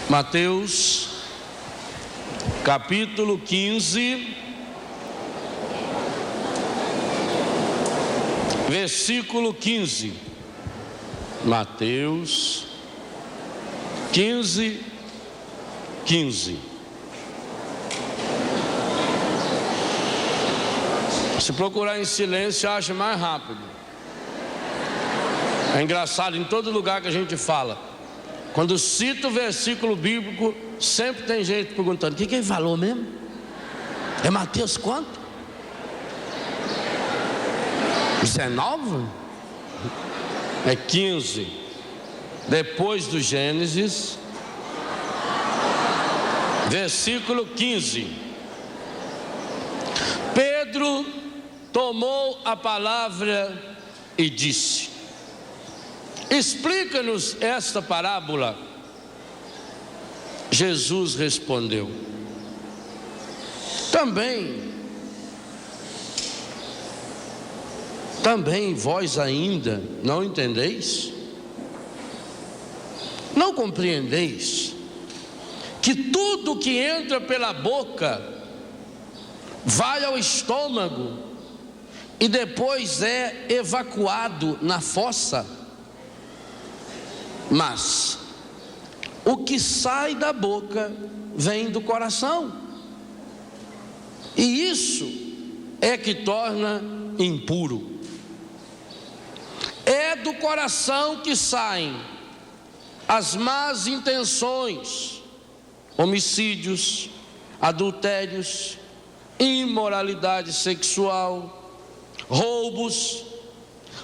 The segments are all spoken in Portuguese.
Mateus, capítulo 15, versículo 15. Mateus 15, 15. Se procurar em silêncio, acha mais rápido. É engraçado, em todo lugar que a gente fala, quando cita o versículo bíblico, sempre tem gente perguntando: o que ele falou mesmo? É Mateus quanto? 19? É 15. Depois do Gênesis, versículo 15. Pedro tomou a palavra e disse: explica-nos esta parábola. Jesus respondeu: também vós ainda não entendeis? Não compreendeis que tudo que entra pela boca vai ao estômago e depois é evacuado na fossa? Mas o que sai da boca vem do coração, e isso é que torna impuro. É do coração que saem as más intenções, homicídios, adultérios, imoralidade sexual, roubos,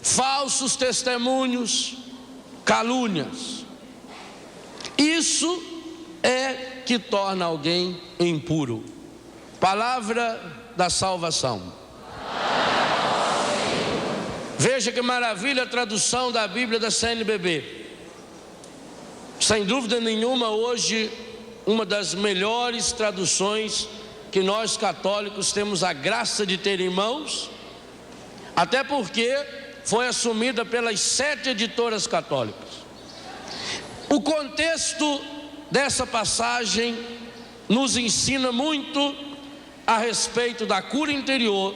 falsos testemunhos, calúnias. Isso é que torna alguém impuro. Palavra da salvação. Veja que maravilha a tradução da Bíblia da CNBB. Sem dúvida nenhuma, hoje, uma das melhores traduções que nós católicos temos a graça de ter em mãos, até porque foi assumida pelas 7 editoras católicas. O contexto dessa passagem nos ensina muito a respeito da cura interior,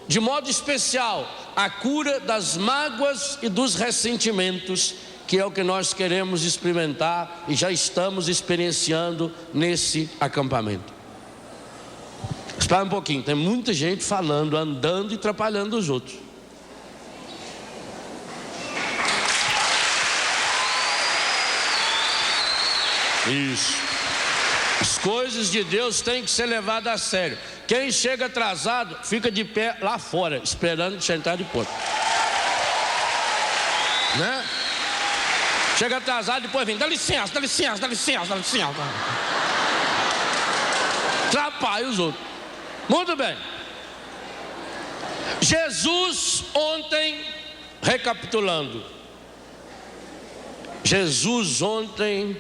de modo especial a cura das mágoas e dos ressentimentos, que é o que nós queremos experimentar e já estamos experienciando nesse acampamento. Espera um pouquinho, tem muita gente falando, andando e atrapalhando os outros. Isso. As coisas de Deus têm que ser levadas a sério. Quem chega atrasado fica de pé lá fora, esperando sentar de ponta, né? Chega atrasado, depois vem: dá licença, dá licença, dá licença, dá licença. Atrapalha os outros. Muito bem. Jesus ontem, recapitulando, Jesus ontem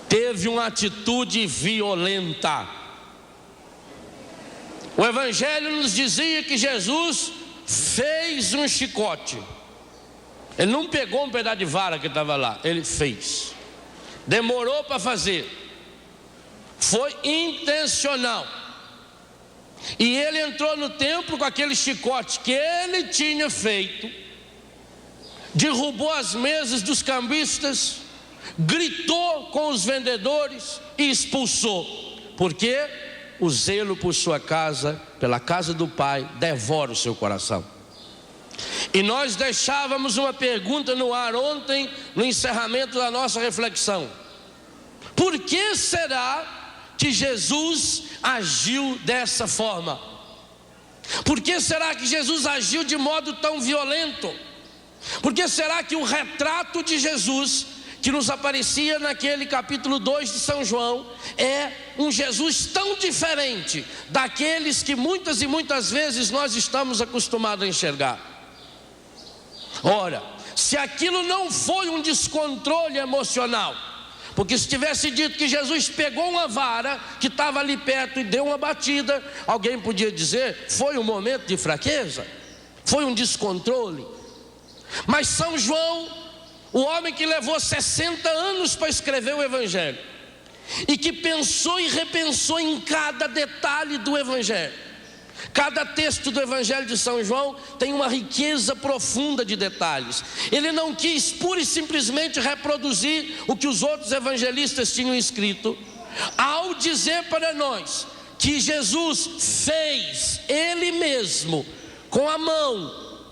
teve uma atitude violenta. O Evangelho nos dizia que Jesus fez um chicote. Ele não pegou um pedaço de vara que estava lá, ele fez. Demorou para fazer. Foi intencional. E ele entrou no templo com aquele chicote que ele tinha feito, derrubou as mesas dos cambistas, gritou com os vendedores e expulsou. Porque o zelo por sua casa, pela casa do Pai, devora o seu coração. E nós deixávamos uma pergunta no ar ontem, no encerramento da nossa reflexão: por que será que Jesus agiu dessa forma? Por que será que Jesus agiu de modo tão violento? Por que será que o retrato de Jesus que nos aparecia naquele capítulo 2 de São João é um Jesus tão diferente daqueles que muitas e muitas vezes nós estamos acostumados a enxergar? Ora, se aquilo não foi um descontrole emocional, porque se tivesse dito que Jesus pegou uma vara que estava ali perto e deu uma batida, alguém podia dizer: foi um momento de fraqueza, foi um descontrole. Mas São João, o homem que levou 60 anos para escrever o Evangelho, e que pensou e repensou em cada detalhe do Evangelho. Cada texto do Evangelho de São João tem uma riqueza profunda de detalhes. Ele não quis pura e simplesmente reproduzir o que os outros evangelistas tinham escrito, ao dizer para nós que Jesus fez Ele mesmo, com a mão,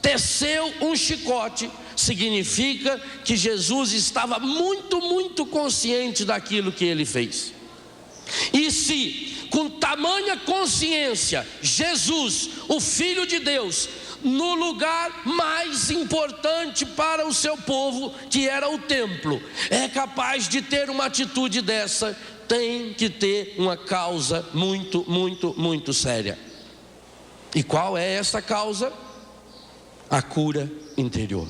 teceu um chicote. Significa que Jesus estava muito consciente daquilo que Ele fez. E se com tamanha consciência Jesus, o Filho de Deus, no lugar mais importante para o seu povo, que era o templo, é capaz de ter uma atitude dessa, tem que ter uma causa muito séria. E qual é essa causa? A cura interior.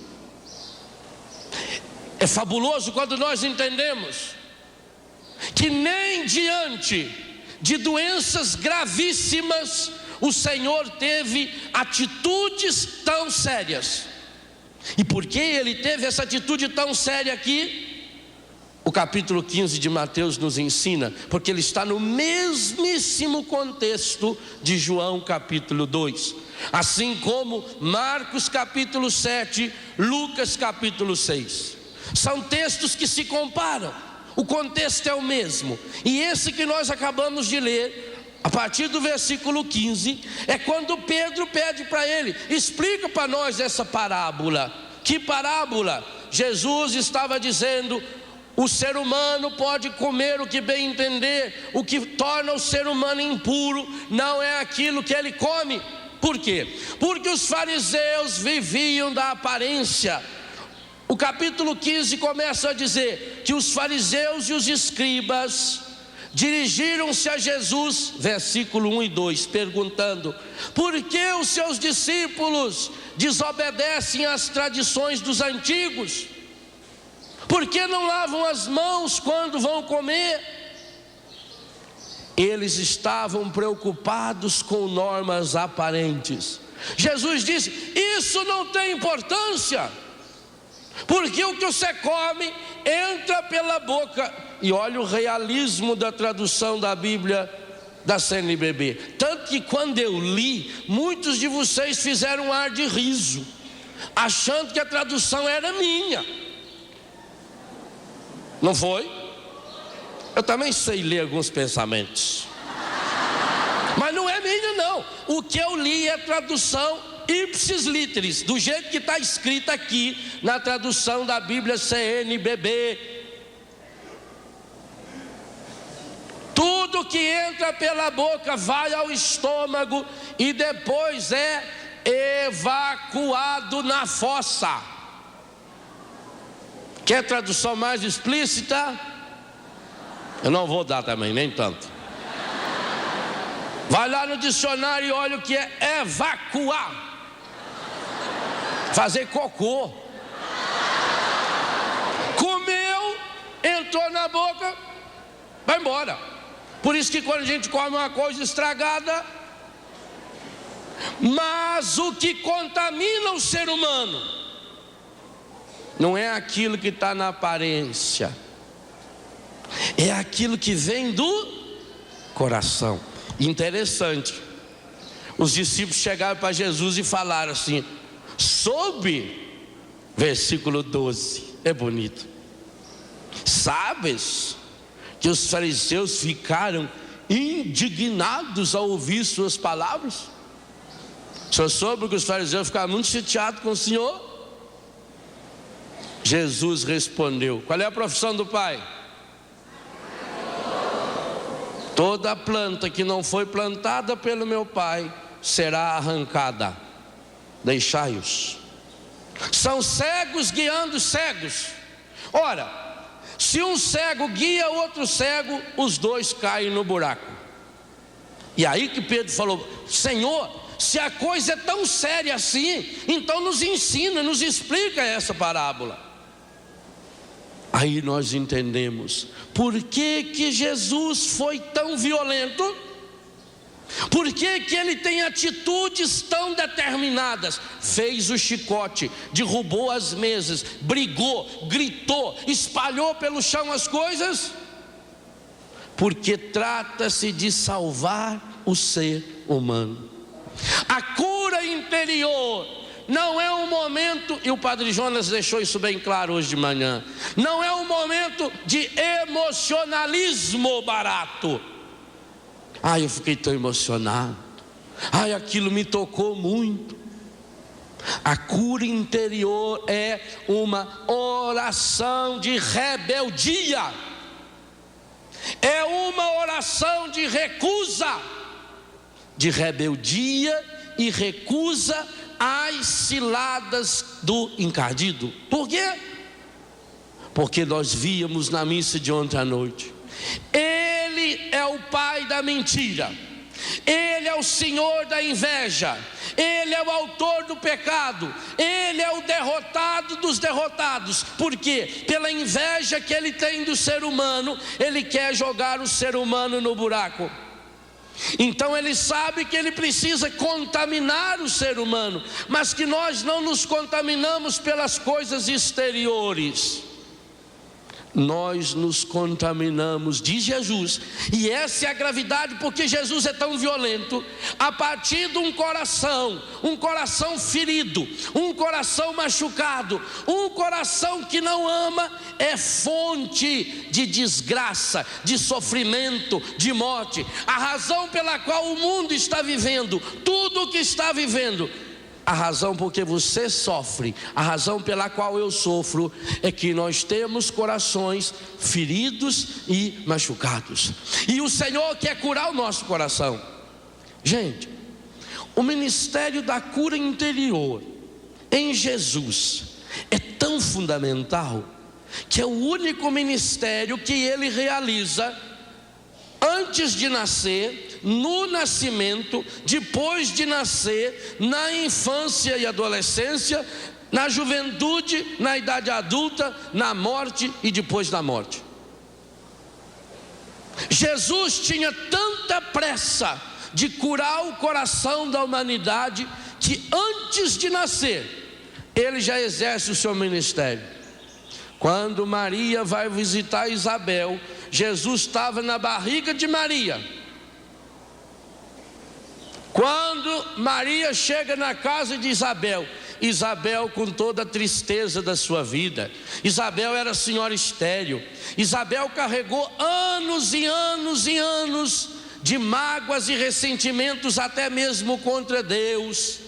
É fabuloso quando nós entendemos que nem diante de doenças gravíssimas o Senhor teve atitudes tão sérias. E por que Ele teve essa atitude tão séria aqui? O capítulo 15 de Mateus nos ensina, porque ele está no mesmíssimo contexto de João capítulo 2, assim como Marcos capítulo 7, Lucas capítulo 6. São textos que se comparam, o contexto é o mesmo. E esse que nós acabamos de ler, a partir do versículo 15, é quando Pedro pede para ele: explica para nós essa parábola. Que parábola? Jesus estava dizendo: o ser humano pode comer o que bem entender. O que torna o ser humano impuro não é aquilo que ele come. Por quê? Porque os fariseus viviam da aparência. O capítulo 15 começa a dizer que os fariseus e os escribas dirigiram-se a Jesus, versículo 1 e 2, perguntando: por que os seus discípulos desobedecem às tradições dos antigos? Por que não lavam as mãos quando vão comer? Eles estavam preocupados com normas aparentes. Jesus disse: isso não tem importância, porque o que você come entra pela boca. E olha o realismo da tradução da Bíblia da CNBB. Tanto que quando eu li, muitos de vocês fizeram um ar de riso, achando que a tradução era minha. Não foi? Eu também sei ler alguns pensamentos, mas não é minha não. O que eu li é tradução ipsis literis, do jeito que está escrito aqui na tradução da Bíblia CNBB. Tudo que entra pela boca vai ao estômago e depois é evacuado na fossa. Quer tradução mais explícita? Eu não vou dar também, nem tanto. Vai lá no dicionário e olha o que é evacuar. Fazer cocô. Comeu, entrou na boca, vai embora. Por isso que quando a gente come uma coisa estragada, mas o que contamina o ser humano não é aquilo que está na aparência, é aquilo que vem do coração. Interessante, os discípulos chegaram para Jesus e falaram assim, versículo 12, é bonito: sabes que os fariseus ficaram indignados ao ouvir suas palavras? O senhor soube que os fariseus ficaram muito chateados com o Senhor? Jesus respondeu: qual é a profissão do Pai? Toda planta que não foi plantada pelo meu Pai será arrancada. Deixai-os. São cegos guiando cegos. Ora, se um cego guia outro cego, os dois caem no buraco. E aí que Pedro falou: Senhor, se a coisa é tão séria assim, então nos ensina, nos explica essa parábola. Aí nós entendemos por que Jesus foi tão violento. Por que que ele tem atitudes tão determinadas? Fez o chicote, derrubou as mesas, brigou, gritou, espalhou pelo chão as coisas, porque trata-se de salvar o ser humano. A cura interior não é um momento, e o Padre Jonas deixou isso bem claro hoje de manhã, não é um momento de emocionalismo barato. Ai, eu fiquei tão emocionado. Ai, aquilo me tocou muito. A cura interior é uma oração de rebeldia. É uma oração de recusa, de rebeldia e recusa às ciladas do encardido. Por quê? Porque nós víamos na missa de ontem à noite, ele é o pai da mentira, ele é o senhor da inveja, ele é o autor do pecado, ele é o derrotado dos derrotados. Por quê? Pela inveja que ele tem do ser humano, ele quer jogar o ser humano no buraco. Então ele sabe que ele precisa contaminar o ser humano, mas que nós não nos contaminamos pelas coisas exteriores, nós nos contaminamos, diz Jesus, e essa é a gravidade, porque Jesus é tão violento, a partir de um coração ferido, um coração machucado, um coração que não ama, é fonte de desgraça, de sofrimento, de morte. A razão pela qual o mundo está vivendo, tudo o que está vivendo, a razão porque você sofre, a razão pela qual eu sofro, é que nós temos corações feridos e machucados, e o Senhor quer curar o nosso coração. Gente, o ministério da cura interior em Jesus é tão fundamental, que é o único ministério que ele realiza antes de nascer, no nascimento, depois de nascer, na infância e adolescência, na juventude, na idade adulta, na morte e depois da morte. Jesus tinha tanta pressa de curar o coração da humanidade, que antes de nascer, ele já exerce o seu ministério. Quando Maria vai visitar Isabel, Jesus estava na barriga de Maria. Quando Maria chega na casa de Isabel, Isabel com toda a tristeza da sua vida, Isabel era senhora estéril, Isabel carregou anos e anos e anos de mágoas e ressentimentos, até mesmo contra Deus,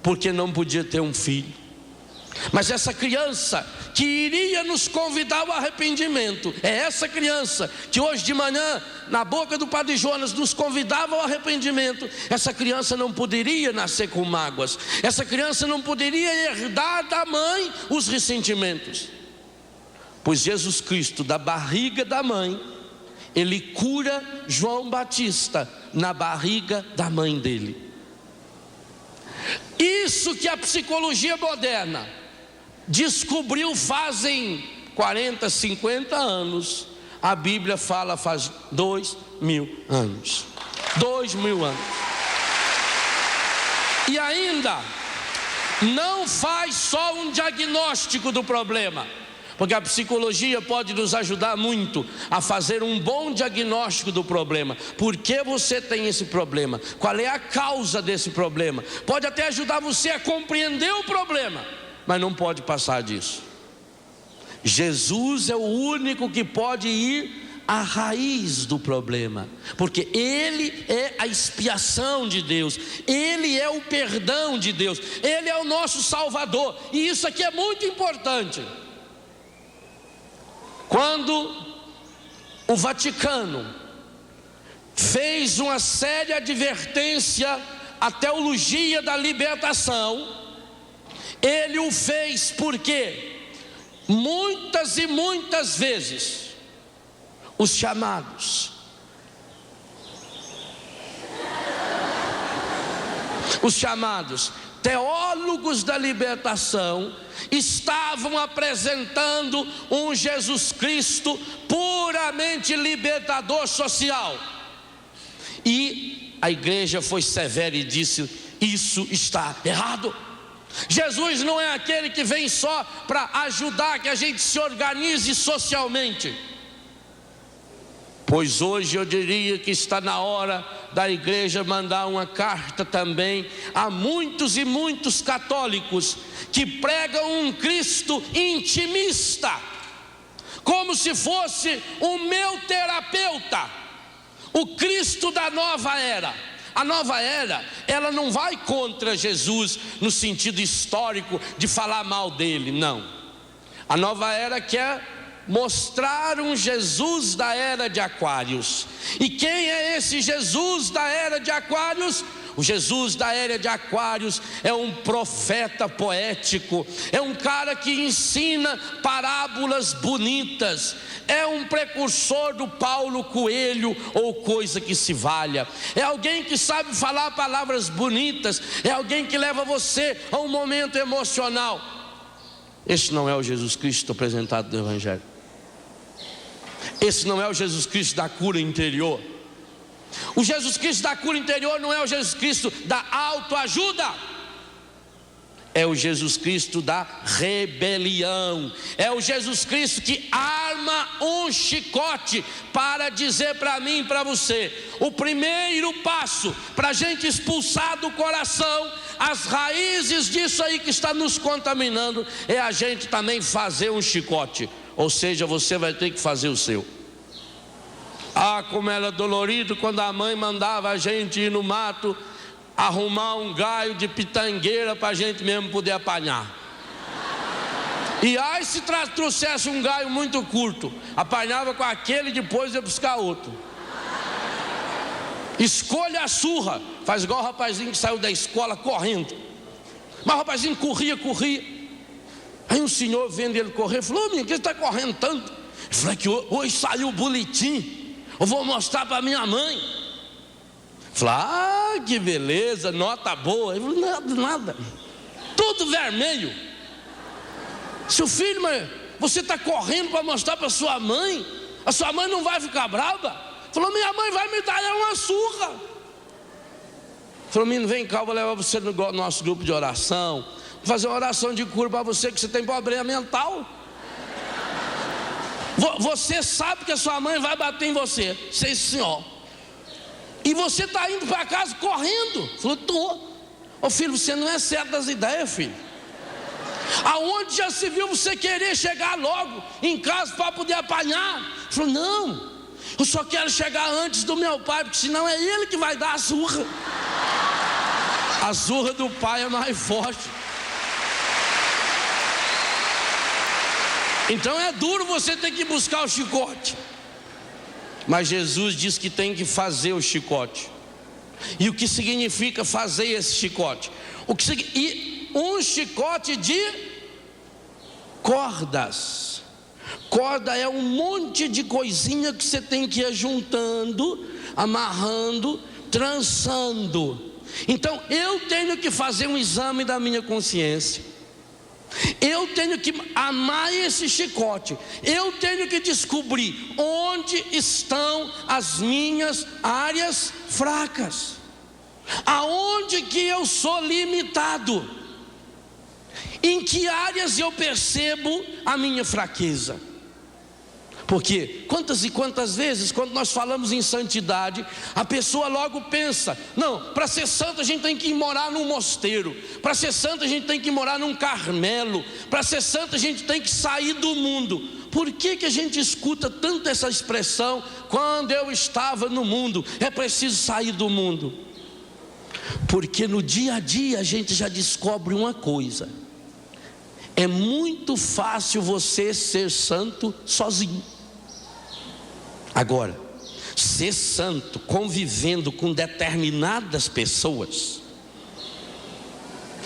porque não podia ter um filho. Mas essa criança que iria nos convidar ao arrependimento, é essa criança que hoje de manhã, na boca do Padre Jonas, nos convidava ao arrependimento. Essa criança não poderia nascer com mágoas, essa criança não poderia herdar da mãe os ressentimentos, pois Jesus Cristo, da barriga da mãe, ele cura João Batista na barriga da mãe dele. Isso que a psicologia moderna descobriu fazem 40, 50 anos, a Bíblia fala faz 2000 anos. 2000 anos. E ainda não faz só um diagnóstico do problema, porque a psicologia pode nos ajudar muito a fazer um bom diagnóstico do problema. Por que você tem esse problema? Qual é a causa desse problema? Pode até ajudar você a compreender o problema, mas não pode passar disso. Jesus é o único que pode ir à raiz do problema, porque ele é a expiação de Deus, ele é o perdão de Deus, ele é o nosso Salvador. E isso aqui é muito importante. Quando o Vaticano fez uma séria advertência à teologia da libertação, ele o fez porque muitas e muitas vezes os chamados teólogos da libertação estavam apresentando um Jesus Cristo puramente libertador social, e a igreja foi severa e disse: isso está errado. Jesus não é aquele que vem só para ajudar que a gente se organize socialmente. Pois hoje eu diria que está na hora da igreja mandar uma carta também a muitos e muitos católicos que pregam um Cristo intimista, como se fosse o meu terapeuta, o Cristo da nova era. A nova era, ela não vai contra Jesus no sentido histórico de falar mal dele, não. A nova era quer mostrar um Jesus da era de Aquários. E quem é esse Jesus da era de Aquários? O Jesus da era de Aquários é um profeta poético, é um cara que ensina parábolas bonitas, é um precursor do Paulo Coelho ou coisa que se valha, é alguém que sabe falar palavras bonitas, é alguém que leva você a um momento emocional. Esse não é o Jesus Cristo apresentado no Evangelho. Esse não é o Jesus Cristo da cura interior. O Jesus Cristo da cura interior não é o Jesus Cristo da autoajuda. É o Jesus Cristo da rebelião. É o Jesus Cristo que arma um chicote para dizer para mim e para você: o primeiro passo para a gente expulsar do coração as raízes disso aí que está nos contaminando é a gente também fazer um chicote. Ou seja, você vai ter que fazer o seu. Ah, como era dolorido quando a mãe mandava a gente ir no mato arrumar um galho de pitangueira para a gente mesmo poder apanhar. E aí se trouxesse um galho muito curto, apanhava com aquele e depois ia buscar outro. Escolha a surra. Faz igual o rapazinho que saiu da escola correndo. Mas o rapazinho corria. Aí um senhor vendo ele correr falou: menino, que você está correndo tanto? Ele falou: que hoje saiu o boletim, eu vou mostrar para minha mãe. Falei: ah, que beleza, nota boa. Ele falou: nada, tudo vermelho. Seu filho, mas você está correndo para mostrar para sua mãe? A sua mãe não vai ficar brava? Falou: minha mãe vai me dar uma surra. Falou: menino, vem cá, eu vou levar você no nosso grupo de oração, vou fazer uma oração de cura para você, que você tem problema mental. Você sabe que a sua mãe vai bater em você. Sim, senhor. E você está indo para casa correndo. Falou: estou. Ô filho, você não é certo das ideias, filho. Aonde já se viu você querer chegar logo em casa para poder apanhar? Falou: não, eu só quero chegar antes do meu pai, porque senão é ele que vai dar a surra. A surra do pai é mais forte. Então é duro você ter que buscar o chicote. Mas Jesus diz que tem que fazer o chicote. E o que significa fazer esse chicote? E um chicote de cordas. Corda é um monte de coisinha que você tem que ir juntando, amarrando, trançando. Então eu tenho que fazer um exame da minha consciência. Eu tenho que amar esse chicote. Eu tenho que descobrir onde estão as minhas áreas fracas, aonde que eu sou limitado, em que áreas eu percebo a minha fraqueza. Porque quantas e quantas vezes, quando nós falamos em santidade, a pessoa logo pensa: não, para ser santo a gente tem que ir morar num mosteiro, para ser santo a gente tem que morar num Carmelo, para ser santo a gente tem que sair do mundo. Por que a gente escuta tanto essa expressão? Quando eu estava no mundo, é preciso sair do mundo. Porque no dia a dia a gente já descobre uma coisa: é muito fácil você ser santo sozinho. Agora, ser santo convivendo com determinadas pessoas,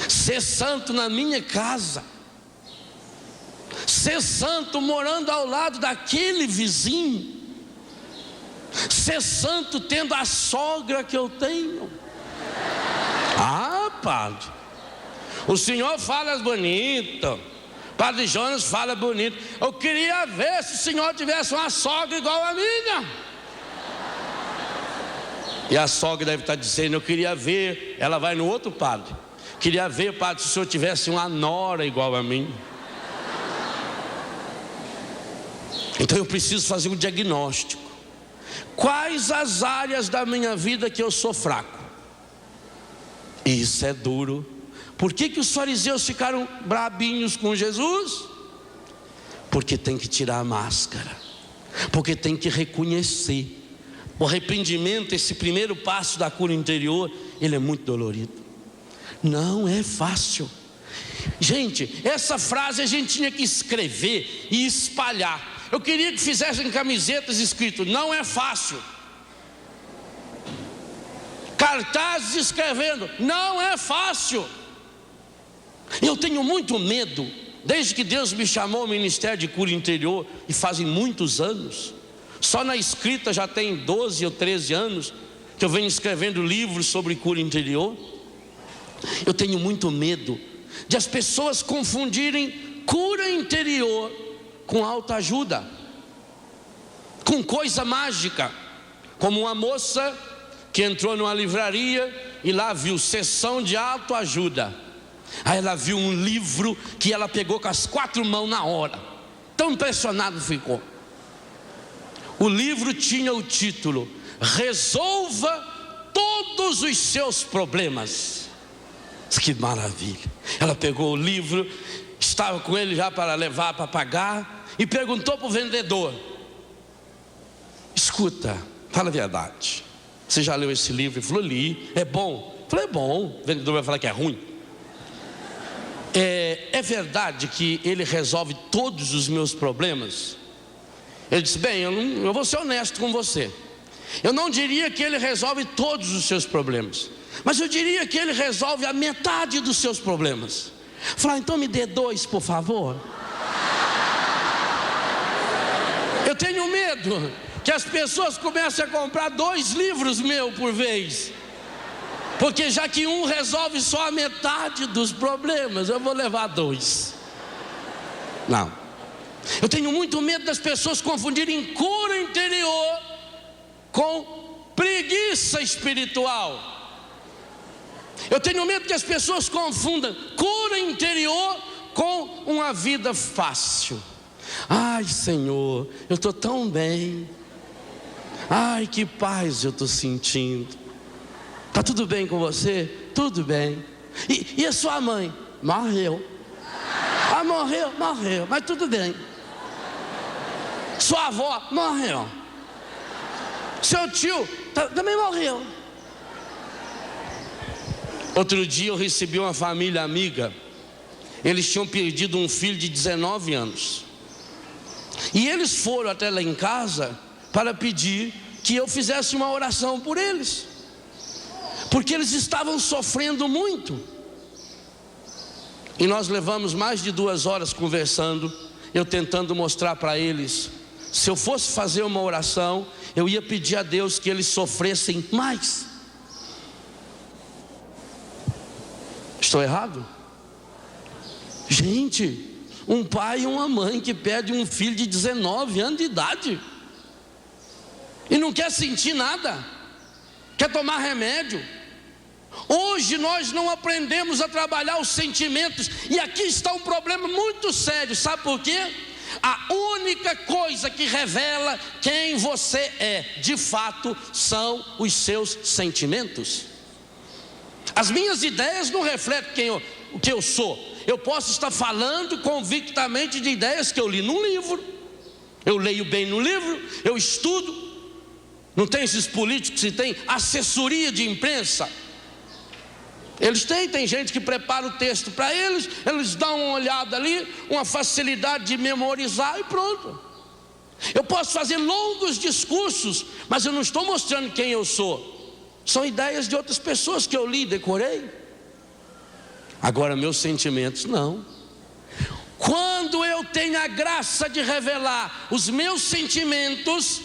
ser santo na minha casa, ser santo morando ao lado daquele vizinho, ser santo tendo a sogra que eu tenho. Ah, padre, o senhor fala bonito, Padre Jonas fala bonito. Eu queria ver se o senhor tivesse uma sogra igual a minha. E a sogra deve estar dizendo: eu queria ver. Ela vai no outro padre: queria ver, padre, se o senhor tivesse uma nora igual a mim. Então eu preciso fazer um diagnóstico. Quais as áreas da minha vida que eu sou fraco? Isso é duro. Por que os fariseus ficaram brabinhos com Jesus? Porque tem que tirar a máscara, porque tem que reconhecer. O arrependimento, esse primeiro passo da cura interior, ele é muito dolorido. Não é fácil. Gente, essa frase a gente tinha que escrever e espalhar. Eu queria que fizessem camisetas escrito: não é fácil. Cartazes escrevendo: não é fácil. Eu tenho muito medo, desde que Deus me chamou ao ministério de cura interior, e fazem muitos anos. Só na escrita já tem 12 ou 13 anos que eu venho escrevendo livros sobre cura interior. Eu tenho muito medo de as pessoas confundirem cura interior com autoajuda, com coisa mágica. Como uma moça que entrou numa livraria e lá viu sessão de autoajuda. Aí ela viu um livro que ela pegou com as 4 mãos na hora. Tão impressionado ficou. O livro tinha o título: resolva todos os seus problemas. Que maravilha. Ela pegou o livro, estava com ele já para levar para pagar, e perguntou para o vendedor: escuta, fala a verdade, você já leu esse livro? Ele falou: li. É bom? Eu falei: é bom. O vendedor vai falar que é ruim? É verdade que ele resolve todos os meus problemas? Ele disse: bem, eu vou ser honesto com você. Eu não diria que ele resolve todos os seus problemas, mas eu diria que ele resolve a metade dos seus problemas. Falei: então me dê 2, por favor. Eu tenho medo que as pessoas comecem a comprar 2 livros meus por vez, porque já que um resolve só a metade dos problemas, eu vou levar 2. Não. Eu tenho muito medo das pessoas confundirem cura interior com preguiça espiritual. Eu tenho medo que as pessoas confundam cura interior com uma vida fácil. Ai, Senhor, eu estou tão bem. Ai, que paz eu estou sentindo. Está tudo bem com você? Tudo bem. E a sua mãe? Morreu. Ah, morreu, mas tudo bem. Sua avó? Morreu. Seu tio? Também morreu. Outro dia eu recebi uma família amiga. Eles tinham perdido um filho de 19 anos. E eles foram até lá em casa para pedir que eu fizesse uma oração por eles, porque eles estavam sofrendo muito. E nós levamos mais de 2 horas conversando, eu tentando mostrar para eles, se eu fosse fazer uma oração, eu ia pedir a Deus que eles sofressem mais. Estou errado? Gente, um pai e uma mãe que perde um filho de 19 anos de idade e não quer sentir nada, quer tomar remédio. Hoje nós não aprendemos a trabalhar os sentimentos, e aqui está um problema muito sério. Sabe por quê? A única coisa que revela quem você é de fato são os seus sentimentos. As minhas ideias não refletem o que eu sou. Eu posso estar falando convictamente de ideias que eu li num livro, eu leio bem no livro, eu estudo. Não tem esses políticos que têm assessoria de imprensa? Eles tem gente que prepara o texto para eles, eles dão uma olhada ali, uma facilidade de memorizar e pronto. Eu posso fazer longos discursos, mas eu não estou mostrando quem eu sou. São ideias de outras pessoas que eu li e decorei. Agora meus sentimentos não. Quando eu tenho a graça de revelar os meus sentimentos,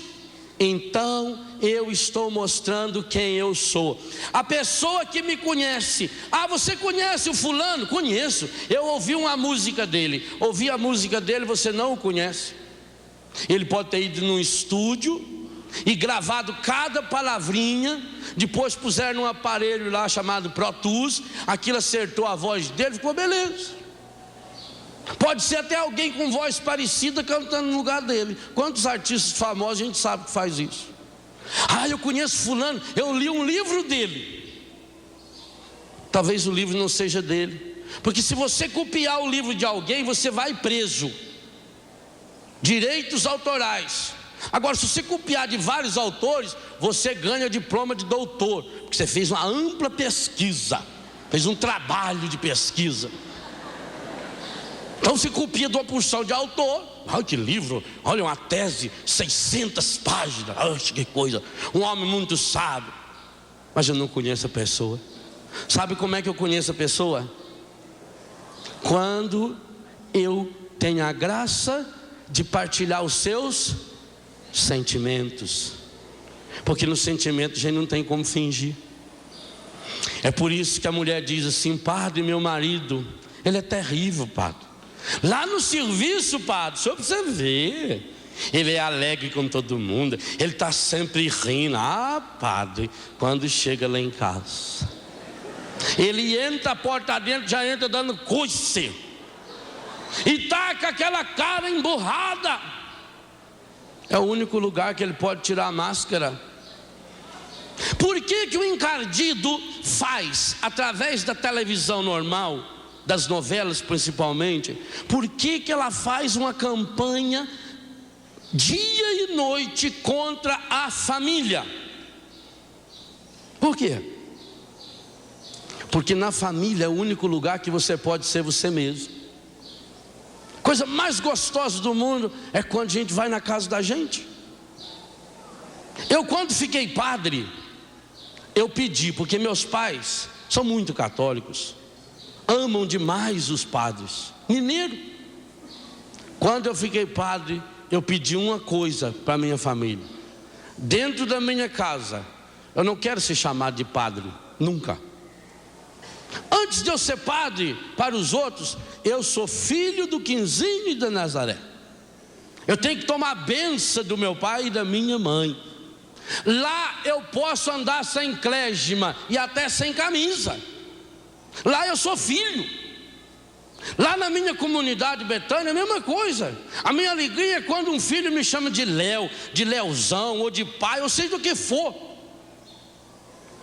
então eu estou mostrando quem eu sou. A pessoa que me conhece: ah, você conhece o fulano? Conheço, eu ouvi uma música dele. Ouvi a música dele, você não o conhece. Ele pode ter ido num estúdio, e gravado cada palavrinha. Depois puseram num aparelho lá chamado Pro Tools, aquilo acertou a voz dele, ficou beleza. Pode ser até alguém com voz parecida cantando no lugar dele. Quantos artistas famosos a gente sabe que faz isso? Ah, eu conheço fulano, eu li um livro dele. Talvez o livro não seja dele, porque se você copiar o livro de alguém, você vai preso. Direitos autorais. Agora, se você copiar de vários autores, você ganha diploma de doutor, porque você fez uma ampla pesquisa, fez um trabalho de pesquisa. Então você copia de uma porção de autor. Olha que livro, olha uma tese, 600 páginas, olha que coisa. Um homem muito sábio. Mas eu não conheço a pessoa. Sabe como é que eu conheço a pessoa? Quando eu tenho a graça de partilhar os seus sentimentos. Porque no sentimento a gente não tem como fingir. É por isso que a mulher diz assim: padre, meu marido, ele é terrível, padre. Lá no serviço, padre, só para você ver, ele é alegre com todo mundo, ele está sempre rindo. Ah, padre, quando chega lá em casa, ele entra a porta dentro, já entra dando coice, e tá com aquela cara emburrada. É o único lugar que ele pode tirar a máscara. Por que o encardido faz, através da televisão normal, das novelas principalmente, por que ela faz uma campanha dia e noite contra a família? Por quê? Porque na família é o único lugar que você pode ser você mesmo. Coisa mais gostosa do mundo é quando a gente vai na casa da gente. Eu, quando fiquei padre, eu pedi, porque meus pais são muito católicos, amam demais os padres, mineiro. Quando eu fiquei padre, eu pedi uma coisa para minha família: dentro da minha casa, eu não quero ser chamado de padre, nunca. Antes de eu ser padre para os outros, eu sou filho do Quinzinho e da Nazaré. Eu tenho que tomar a bênção do meu pai e da minha mãe. Lá eu posso andar sem clésima e até sem camisa. Lá eu sou filho. Lá na minha comunidade Betânia, a mesma coisa. A minha alegria é quando um filho me chama de Léo, de Leozão, ou de pai, ou seja do que for.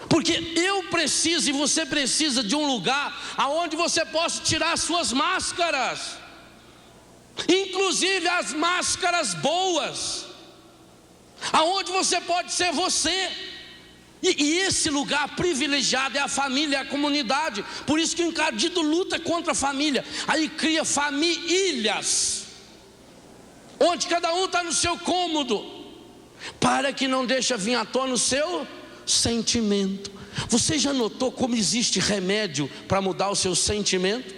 Porque eu preciso e você precisa de um lugar aonde você possa tirar as suas máscaras, inclusive as máscaras boas, aonde você pode ser você. E esse lugar privilegiado é a família, é a comunidade. Por isso que o encardido luta contra a família. Aí cria famílias, onde cada um está no seu cômodo, para que não deixe vir à tona o seu sentimento. Você já notou como existe remédio para mudar o seu sentimento?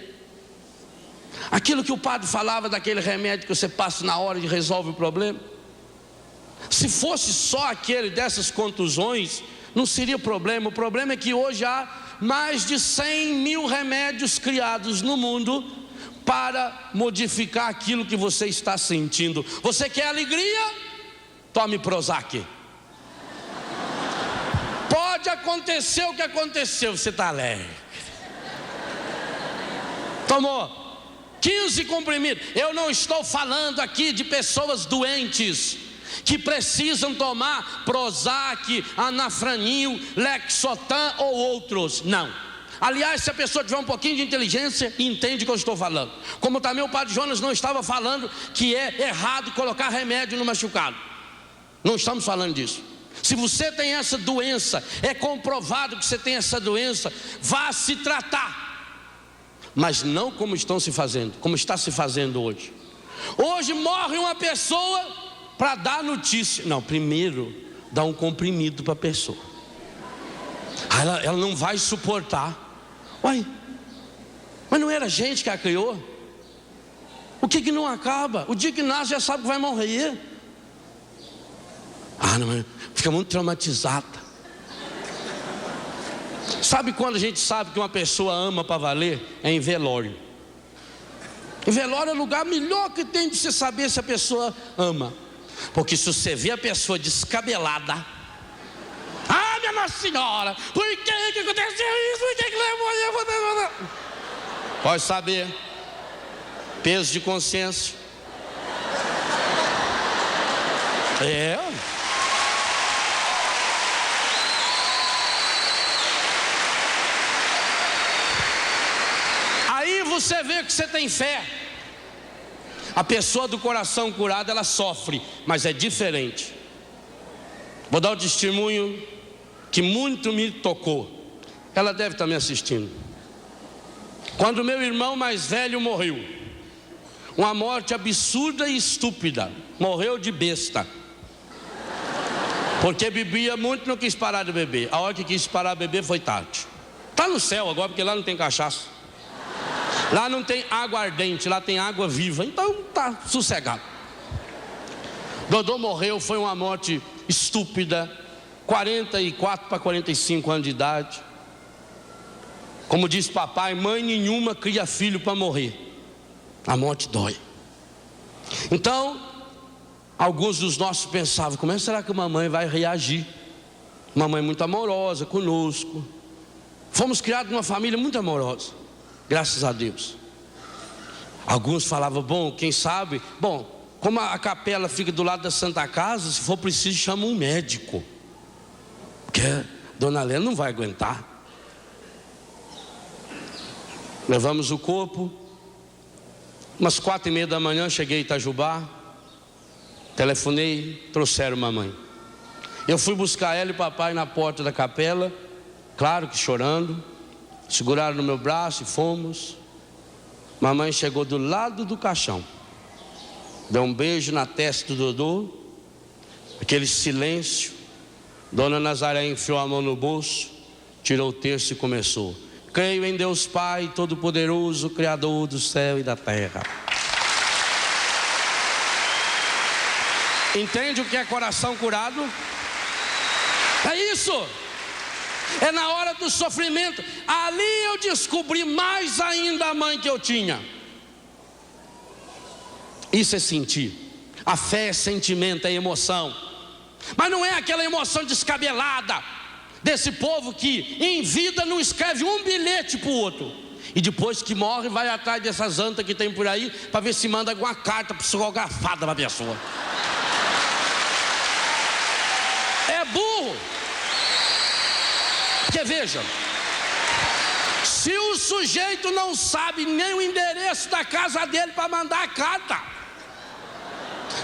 Aquilo que o padre falava daquele remédio que você passa na hora e resolve o problema. Se fosse só aquele dessas contusões, não seria problema. O problema é que hoje há mais de 100 mil remédios criados no mundo para modificar aquilo que você está sentindo. Você quer alegria? Tome Prozac. Pode acontecer o que aconteceu, você está alegre. Tomou 15 comprimidos. Eu não estou falando aqui de pessoas doentes que precisam tomar Prozac, Anafranil, Lexotan ou outros. Não. Aliás, se a pessoa tiver um pouquinho de inteligência, entende o que eu estou falando. Como também o padre Jonas não estava falando que é errado colocar remédio no machucado. Não estamos falando disso. Se você tem essa doença, é comprovado que você tem essa doença, vá se tratar. Mas não como estão se fazendo, como está se fazendo hoje. Hoje morre uma pessoa para dar notícia. Não, primeiro dá um comprimido para a pessoa. Ela não vai suportar. Uai, mas não era gente que a criou? O que não acaba? O dia que nasce já sabe que vai morrer. Ah, não, fica muito traumatizada. Sabe quando a gente sabe que uma pessoa ama para valer? É em velório. Em velório é o lugar melhor que tem de você saber se a pessoa ama. Porque se você vê a pessoa descabelada, ah, minha Nossa Senhora, por que aconteceu isso? Por que levou eu? Pode saber, peso de consciência. Aí você vê que você tem fé. A pessoa do coração curado, ela sofre, mas é diferente. Vou dar um testemunho que muito me tocou. Ela deve estar me assistindo. Quando meu irmão mais velho morreu, uma morte absurda e estúpida, morreu de besta, porque bebia muito, não quis parar de beber. A hora que quis parar de beber foi tarde. Está no céu agora, porque lá não tem cachaça. Lá não tem água ardente, lá tem água viva. Então tá sossegado. Dodô morreu, foi uma morte estúpida, 44 para 45 anos de idade. Como diz papai, mãe nenhuma cria filho para morrer. A morte dói. Então, alguns dos nossos pensavam, como é que será que a mamãe vai reagir? Mamãe muito amorosa conosco. Fomos criados numa família muito amorosa, graças a Deus. Alguns falavam, bom, quem sabe, bom, como a capela fica do lado da Santa Casa, se for preciso chama um médico, porque a dona Helena não vai aguentar. Levamos o corpo. Umas 4:30 da manhã cheguei em Itajubá, telefonei, trouxeram mamãe. Eu fui buscar ela e papai na porta da capela, claro que chorando, seguraram no meu braço e fomos. Mamãe chegou do lado do caixão, deu um beijo na testa do Dodô, aquele silêncio. Dona Nazaré enfiou a mão no bolso, tirou o terço e começou: creio em Deus Pai Todo-Poderoso, Criador do céu e da terra. Entende o que é coração curado? É isso. É na hora do sofrimento. Ali eu descobri mais ainda a mãe que eu tinha. Isso é sentir. A fé é sentimento, é emoção. Mas não é aquela emoção descabelada desse povo que em vida não escreve um bilhete para o outro, e depois que morre vai atrás dessas antas que tem por aí para ver se manda alguma carta psicografada para a pessoa. É burro. Porque veja, se o sujeito não sabe nem o endereço da casa dele para mandar a carta,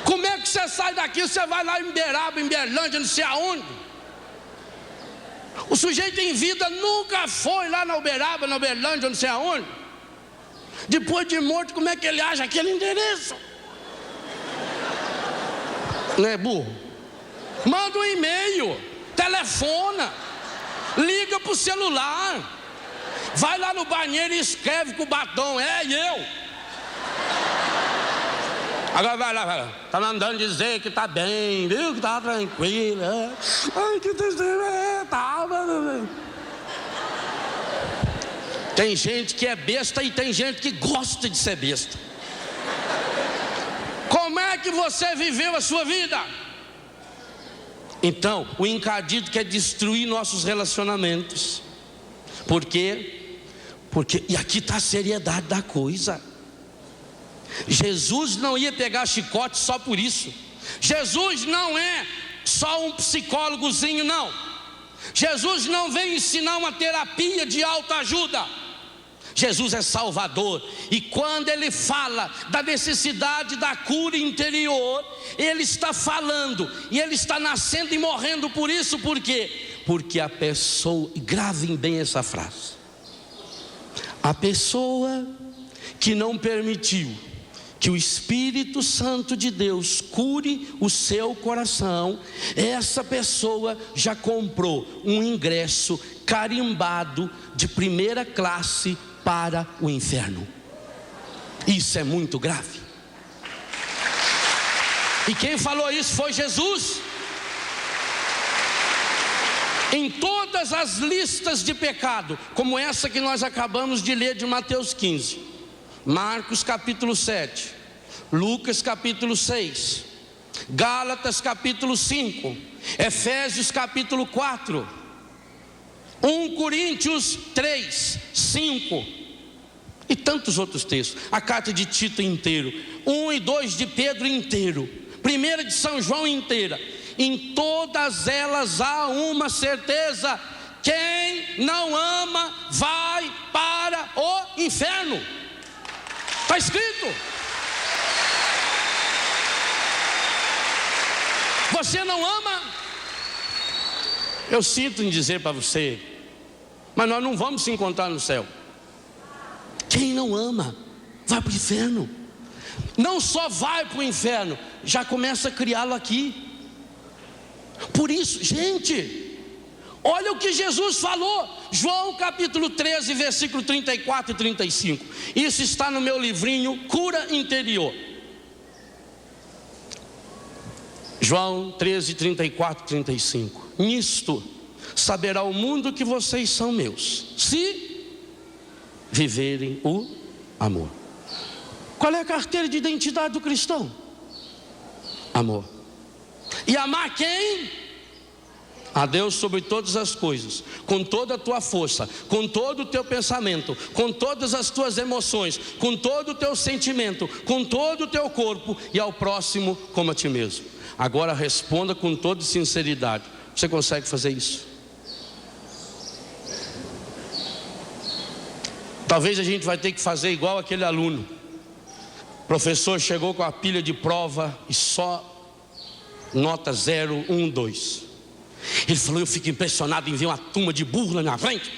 como é que você sai daqui? Você vai lá em Uberaba, em Berlândia, não sei aonde. O sujeito em vida nunca foi lá na Uberaba, na Berlândia, não sei aonde. Depois de morto, como é que ele acha aquele endereço? Não é burro? Manda um e-mail, telefona, liga pro celular, vai lá no banheiro e escreve com o batom, eu. Agora vai lá, tá mandando dizer que tá bem, viu, que tá tranquilo. Ai, que tá. Tem gente que é besta e tem gente que gosta de ser besta. Como é que você viveu a sua vida? Então, o encardido quer destruir nossos relacionamentos. Por quê? Porque, e aqui está a seriedade da coisa. Jesus não ia pegar chicote só por isso. Jesus não é só um psicólogozinho, não. Jesus não vem ensinar uma terapia de autoajuda. Jesus é Salvador. E quando Ele fala da necessidade da cura interior, Ele está falando, e Ele está nascendo e morrendo por isso. Por quê? Porque a pessoa, gravem bem essa frase, a pessoa que não permitiu que o Espírito Santo de Deus cure o seu coração, essa pessoa já comprou um ingresso carimbado de primeira classe para o inferno. Isso é muito grave. E quem falou isso foi Jesus. Em todas as listas de pecado, como essa que nós acabamos de ler de Mateus 15, Marcos capítulo 7, Lucas capítulo 6, Gálatas capítulo 5, Efésios capítulo 4, 1 Coríntios 3, 5 e tantos outros textos. A carta de Tito inteiro, 1 e 2 de Pedro inteiro, 1 de São João inteira. Em todas elas há uma certeza: quem não ama vai para o inferno. Está escrito. Você não ama? Eu sinto em dizer para você, mas nós não vamos se encontrar no céu. Quem não ama vai para o inferno. Não só vai para o inferno, já começa a criá-lo aqui. Por isso, gente, olha o que Jesus falou, João capítulo 13, versículo 34 e 35. Isso está no meu livrinho Cura Interior. João 13, 34 e 35. Nisto saberá o mundo que vocês são meus, se viverem o amor. Qual é a carteira de identidade do cristão? Amor. E amar quem? A Deus sobre todas as coisas, com toda a tua força, com todo o teu pensamento, com todas as tuas emoções, com todo o teu sentimento, com todo o teu corpo, e ao próximo como a ti mesmo. Agora responda com toda sinceridade: você consegue fazer isso? Talvez a gente vai ter que fazer igual aquele aluno. O professor chegou com a pilha de prova e só nota 0, 1, 2. Ele falou: eu fico impressionado em ver uma turma de burro na minha frente.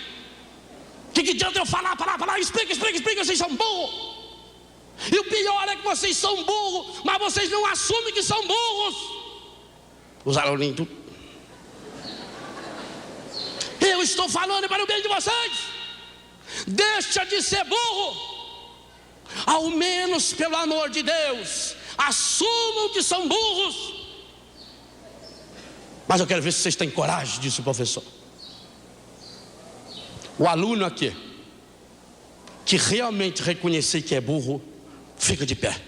O que adianta eu falar, explica, vocês são burros. E o pior é que vocês são burros, mas vocês não assumem que são burros. Os alunos tudo. Eu estou falando para o bem de vocês. Deixa de ser burro. Ao menos pelo amor de Deus, assumam que são burros. Mas eu quero ver se vocês têm coragem, disse o professor. O aluno aqui, que realmente reconhecer que é burro, fica de pé.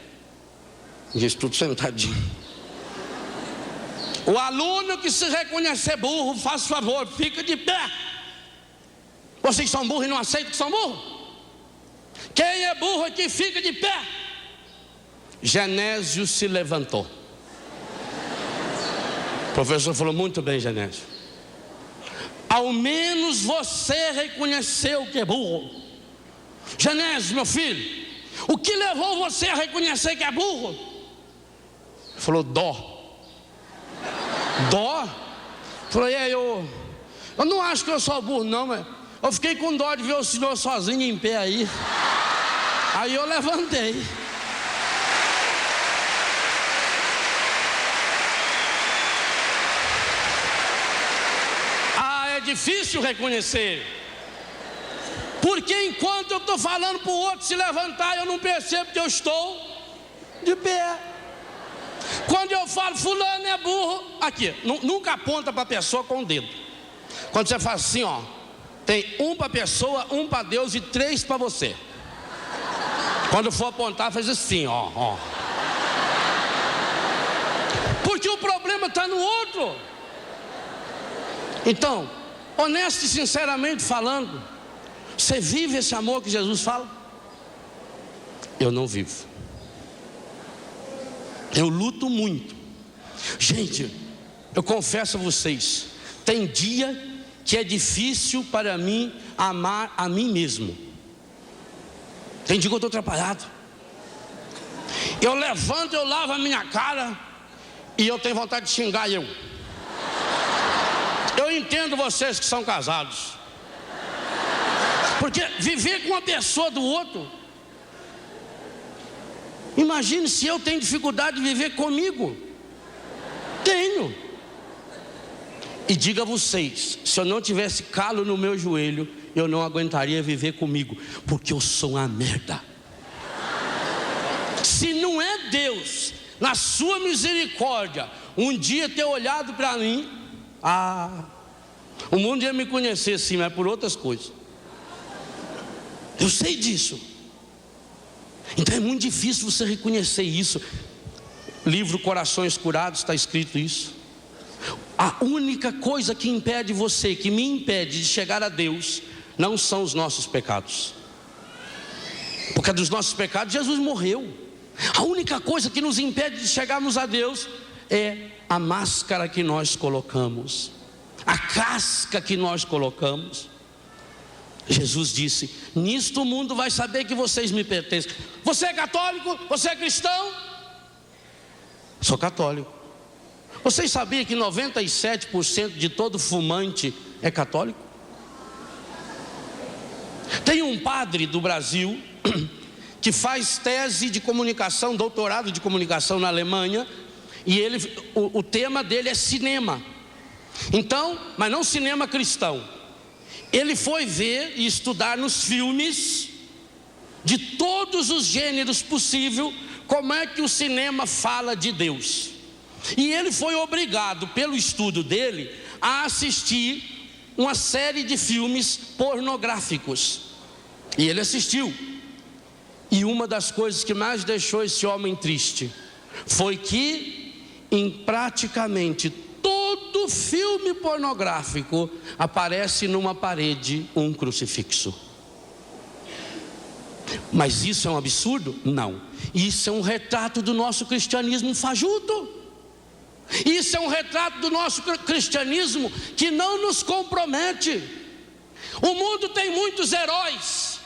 Diz tudo sentadinho. O aluno que se reconhecer burro, faz favor, fica de pé. Vocês são burros e não aceitam que são burros? Quem é burro aqui fica de pé. Genésio se levantou. O professor falou: muito bem, Genésio. Ao menos você reconheceu que é burro. Genésio, meu filho, o que levou você a reconhecer que é burro? Ele falou: dó. Dó? Falei: eu não acho que eu sou burro não, mas eu fiquei com dó de ver o senhor sozinho em pé aí. Aí eu levantei. É difícil reconhecer, porque enquanto eu estou falando para o outro se levantar, eu não percebo que eu estou de pé. Quando eu falo fulano é burro, aqui, nunca aponta para a pessoa com o dedo. Quando você faz assim, ó, tem um para a pessoa, um para Deus e 3 para você. Quando for apontar, faz assim, ó. Porque o problema está no outro. Então, honesto e sinceramente falando, você vive esse amor que Jesus fala? Eu não vivo. Eu luto muito. Gente, eu confesso a vocês, tem dia que é difícil para mim amar a mim mesmo. Tem dia que eu estou atrapalhado. Eu levanto, eu lavo a minha cara e eu tenho vontade de xingar eu. Eu entendo vocês que são casados, porque viver com uma pessoa do outro, imagine se eu tenho dificuldade de viver comigo. Tenho. E diga a vocês, se eu não tivesse calo no meu joelho, eu não aguentaria viver comigo, porque eu sou uma merda. Se não é Deus, na sua misericórdia, um dia ter olhado para mim, o mundo ia me conhecer sim, mas por outras coisas. Eu sei disso. Então é muito difícil você reconhecer isso. livro Corações Curados está escrito isso. A única coisa que impede você, que me impede de chegar a Deus, não são os nossos pecados. Por causa dos nossos pecados, Jesus morreu. A única coisa que nos impede de chegarmos a Deus é a máscara que nós colocamos, a casca que nós colocamos. Jesus disse: nisto o mundo vai saber que vocês me pertencem. Você é católico? Você é cristão? Sou católico. Vocês sabiam que 97% de todo fumante é católico? Tem um padre do Brasil que faz tese de comunicação, doutorado de comunicação na Alemanha, e o tema dele é cinema. Então, mas não cinema cristão. Ele foi ver e estudar nos filmes de todos os gêneros possíveis como é que o cinema fala de Deus. E ele foi obrigado, pelo estudo dele, a assistir uma série de filmes pornográficos. E ele assistiu. E uma das coisas que mais deixou esse homem triste foi que em praticamente todo filme pornográfico aparece numa parede um crucifixo. Mas isso é um absurdo? Não. Isso é um retrato do nosso cristianismo fajuto. Isso é um retrato do nosso cristianismo que não nos compromete. O mundo tem muitos heróis.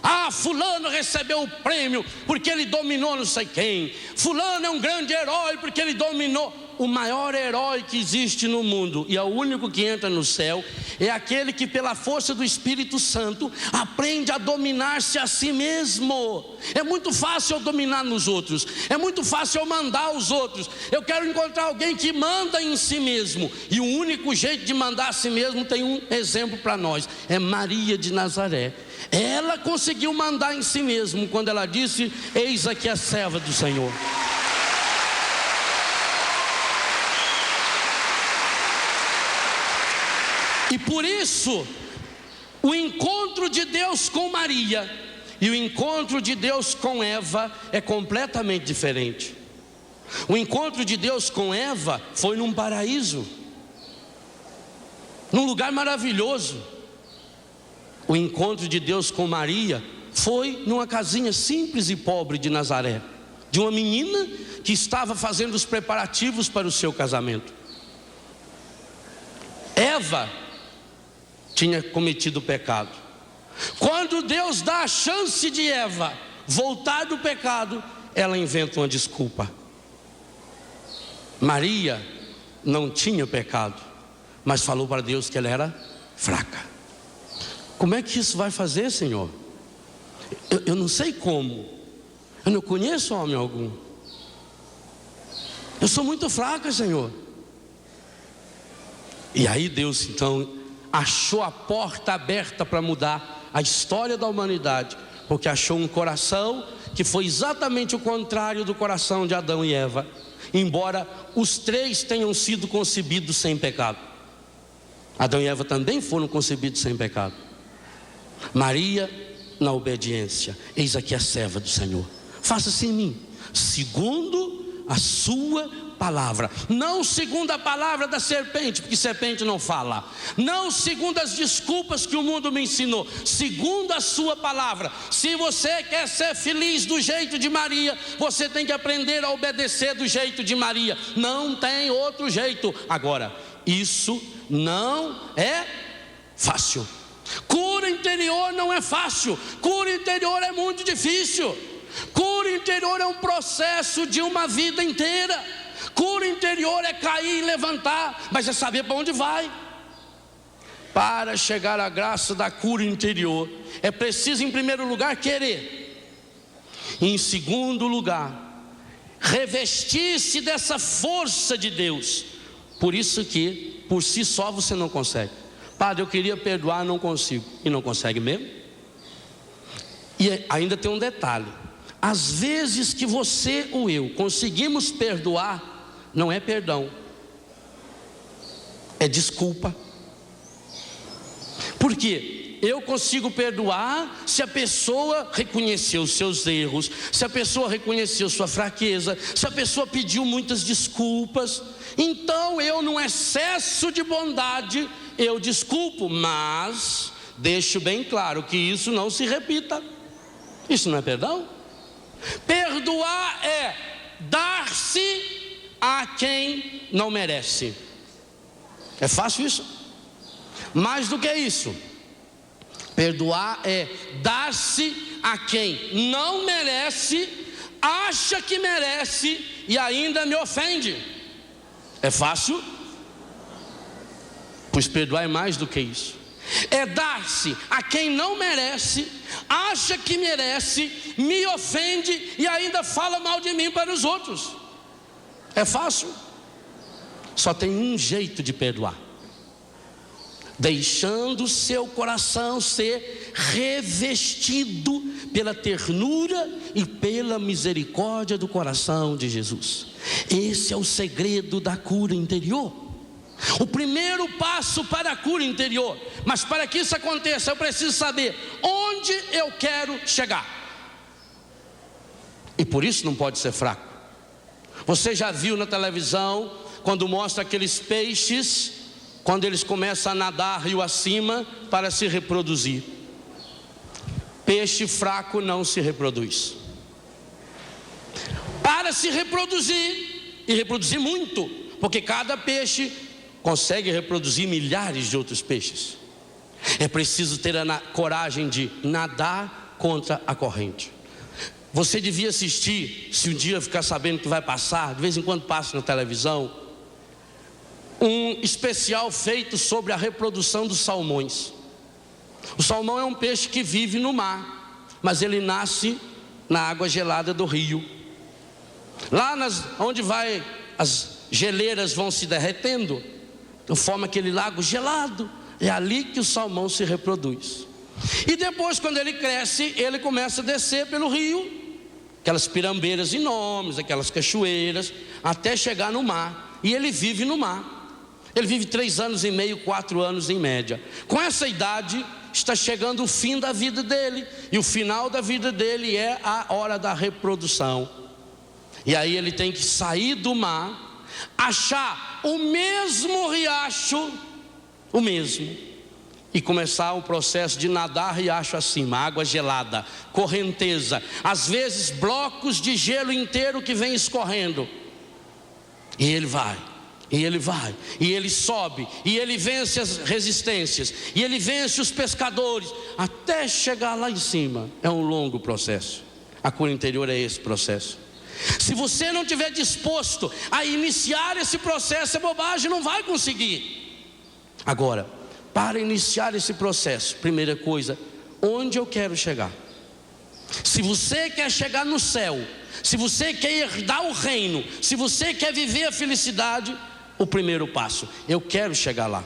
Ah, fulano recebeu o prêmio porque ele dominou não sei quem. Fulano é um grande herói porque ele dominou. O maior herói que existe no mundo, e é o único que entra no céu, é aquele que pela força do Espírito Santo aprende a dominar-se a si mesmo. É muito fácil eu dominar nos outros, é muito fácil eu mandar os outros. Eu quero encontrar alguém que manda em si mesmo, e o único jeito de mandar a si mesmo tem um exemplo para nós, é Maria de Nazaré. Ela conseguiu mandar em si mesmo quando ela disse: eis aqui a serva do Senhor. E por isso, o encontro de Deus com Maria e o encontro de Deus com Eva é completamente diferente. O encontro de Deus com Eva foi num paraíso, num lugar maravilhoso. O encontro de Deus com Maria foi numa casinha simples e pobre de Nazaré, de uma menina que estava fazendo os preparativos para o seu casamento. Eva tinha cometido o pecado. Quando Deus dá a chance de Eva voltar do pecado, ela inventa uma desculpa. Maria não tinha pecado, mas falou para Deus que ela era fraca. Como é que isso vai fazer, Senhor? Eu não sei como. Eu não conheço homem algum. Eu sou muito fraca, Senhor. E aí Deus então achou a porta aberta para mudar a história da humanidade, porque achou um coração que foi exatamente o contrário do coração de Adão e Eva, embora os três tenham sido concebidos sem pecado. Adão e Eva também foram concebidos sem pecado. Maria na obediência: eis aqui a serva do Senhor, faça-se em mim segundo a sua palavra, não segundo a palavra da serpente, porque serpente não fala, não segundo as desculpas que o mundo me ensinou, segundo a sua palavra. Se você quer ser feliz do jeito de Maria, você tem que aprender a obedecer do jeito de Maria, não tem outro jeito. Agora, isso não é fácil. Cura interior não é fácil, cura interior é muito difícil. Cura interior é um processo de uma vida inteira. Cura interior é cair e levantar, mas é saber para onde vai. Para chegar à graça da cura interior, é preciso em primeiro lugar querer, e em segundo lugar revestir-se dessa força de Deus. Por isso que por si só você não consegue. Padre, eu queria perdoar, não consigo. E não consegue mesmo. E ainda tem um detalhe: às vezes que você ou eu conseguimos perdoar, não é perdão, é desculpa. Por quê? eu consigo perdoar se a pessoa reconheceu os seus erros, se a pessoa reconheceu sua fraqueza, se a pessoa pediu muitas desculpas. Então eu, num excesso de bondade, eu desculpo, mas deixo bem claro que isso não se repita. Isso não é perdão? Perdoar é dar-se a quem não merece. É fácil isso? Mais do que isso, perdoar é dar-se a quem não merece, acha que merece e ainda me ofende. É fácil? Pois perdoar é mais do que isso. É dar-se a quem não merece, acha que merece, me ofende e ainda fala mal de mim para os outros. É fácil? Só tem um jeito de perdoar: deixando seu coração ser revestido pela ternura e pela misericórdia do coração de Jesus. Esse é o segredo da cura interior, o primeiro passo para a cura interior. Mas para que isso aconteça, eu preciso saber onde eu quero chegar, e por isso não pode ser fraco. Você já viu na televisão, quando mostra aqueles peixes, quando eles começam a nadar rio acima para se reproduzir? Peixe fraco não se reproduz. Para se reproduzir, e reproduzir muito, porque cada peixe consegue reproduzir milhares de outros peixes, é preciso ter a coragem de nadar contra a corrente. Você devia assistir, se um dia ficar sabendo que vai passar, de vez em quando passa na televisão, um especial feito sobre a reprodução dos salmões. O salmão é um peixe que vive no mar, mas ele nasce na água gelada do rio. Lá onde as geleiras vão se derretendo, forma aquele lago gelado. É ali que o salmão se reproduz. E depois, quando ele cresce, ele começa a descer pelo rio, aquelas pirambeiras enormes, aquelas cachoeiras, até chegar no mar. E ele vive no mar. Ele vive 3 anos e meio, 4 anos em média. Com essa idade, está chegando o fim da vida dele. E o final da vida dele é a hora da reprodução. E aí ele tem que sair do mar, achar o mesmo riacho, o mesmo, e começar o processo de nadar riacho acima, água gelada, correnteza, às vezes blocos de gelo inteiro que vem escorrendo. E ele vai, e ele vai, e ele sobe, e ele vence as resistências, e ele vence os pescadores, até chegar lá em cima. É um longo processo. A cura interior é esse processo. Se você não estiver disposto a iniciar esse processo, é bobagem, não vai conseguir. Agora, para iniciar esse processo, primeira coisa, onde eu quero chegar? Se você quer chegar no céu, se você quer herdar o reino, se você quer viver a felicidade, o primeiro passo, eu quero chegar lá.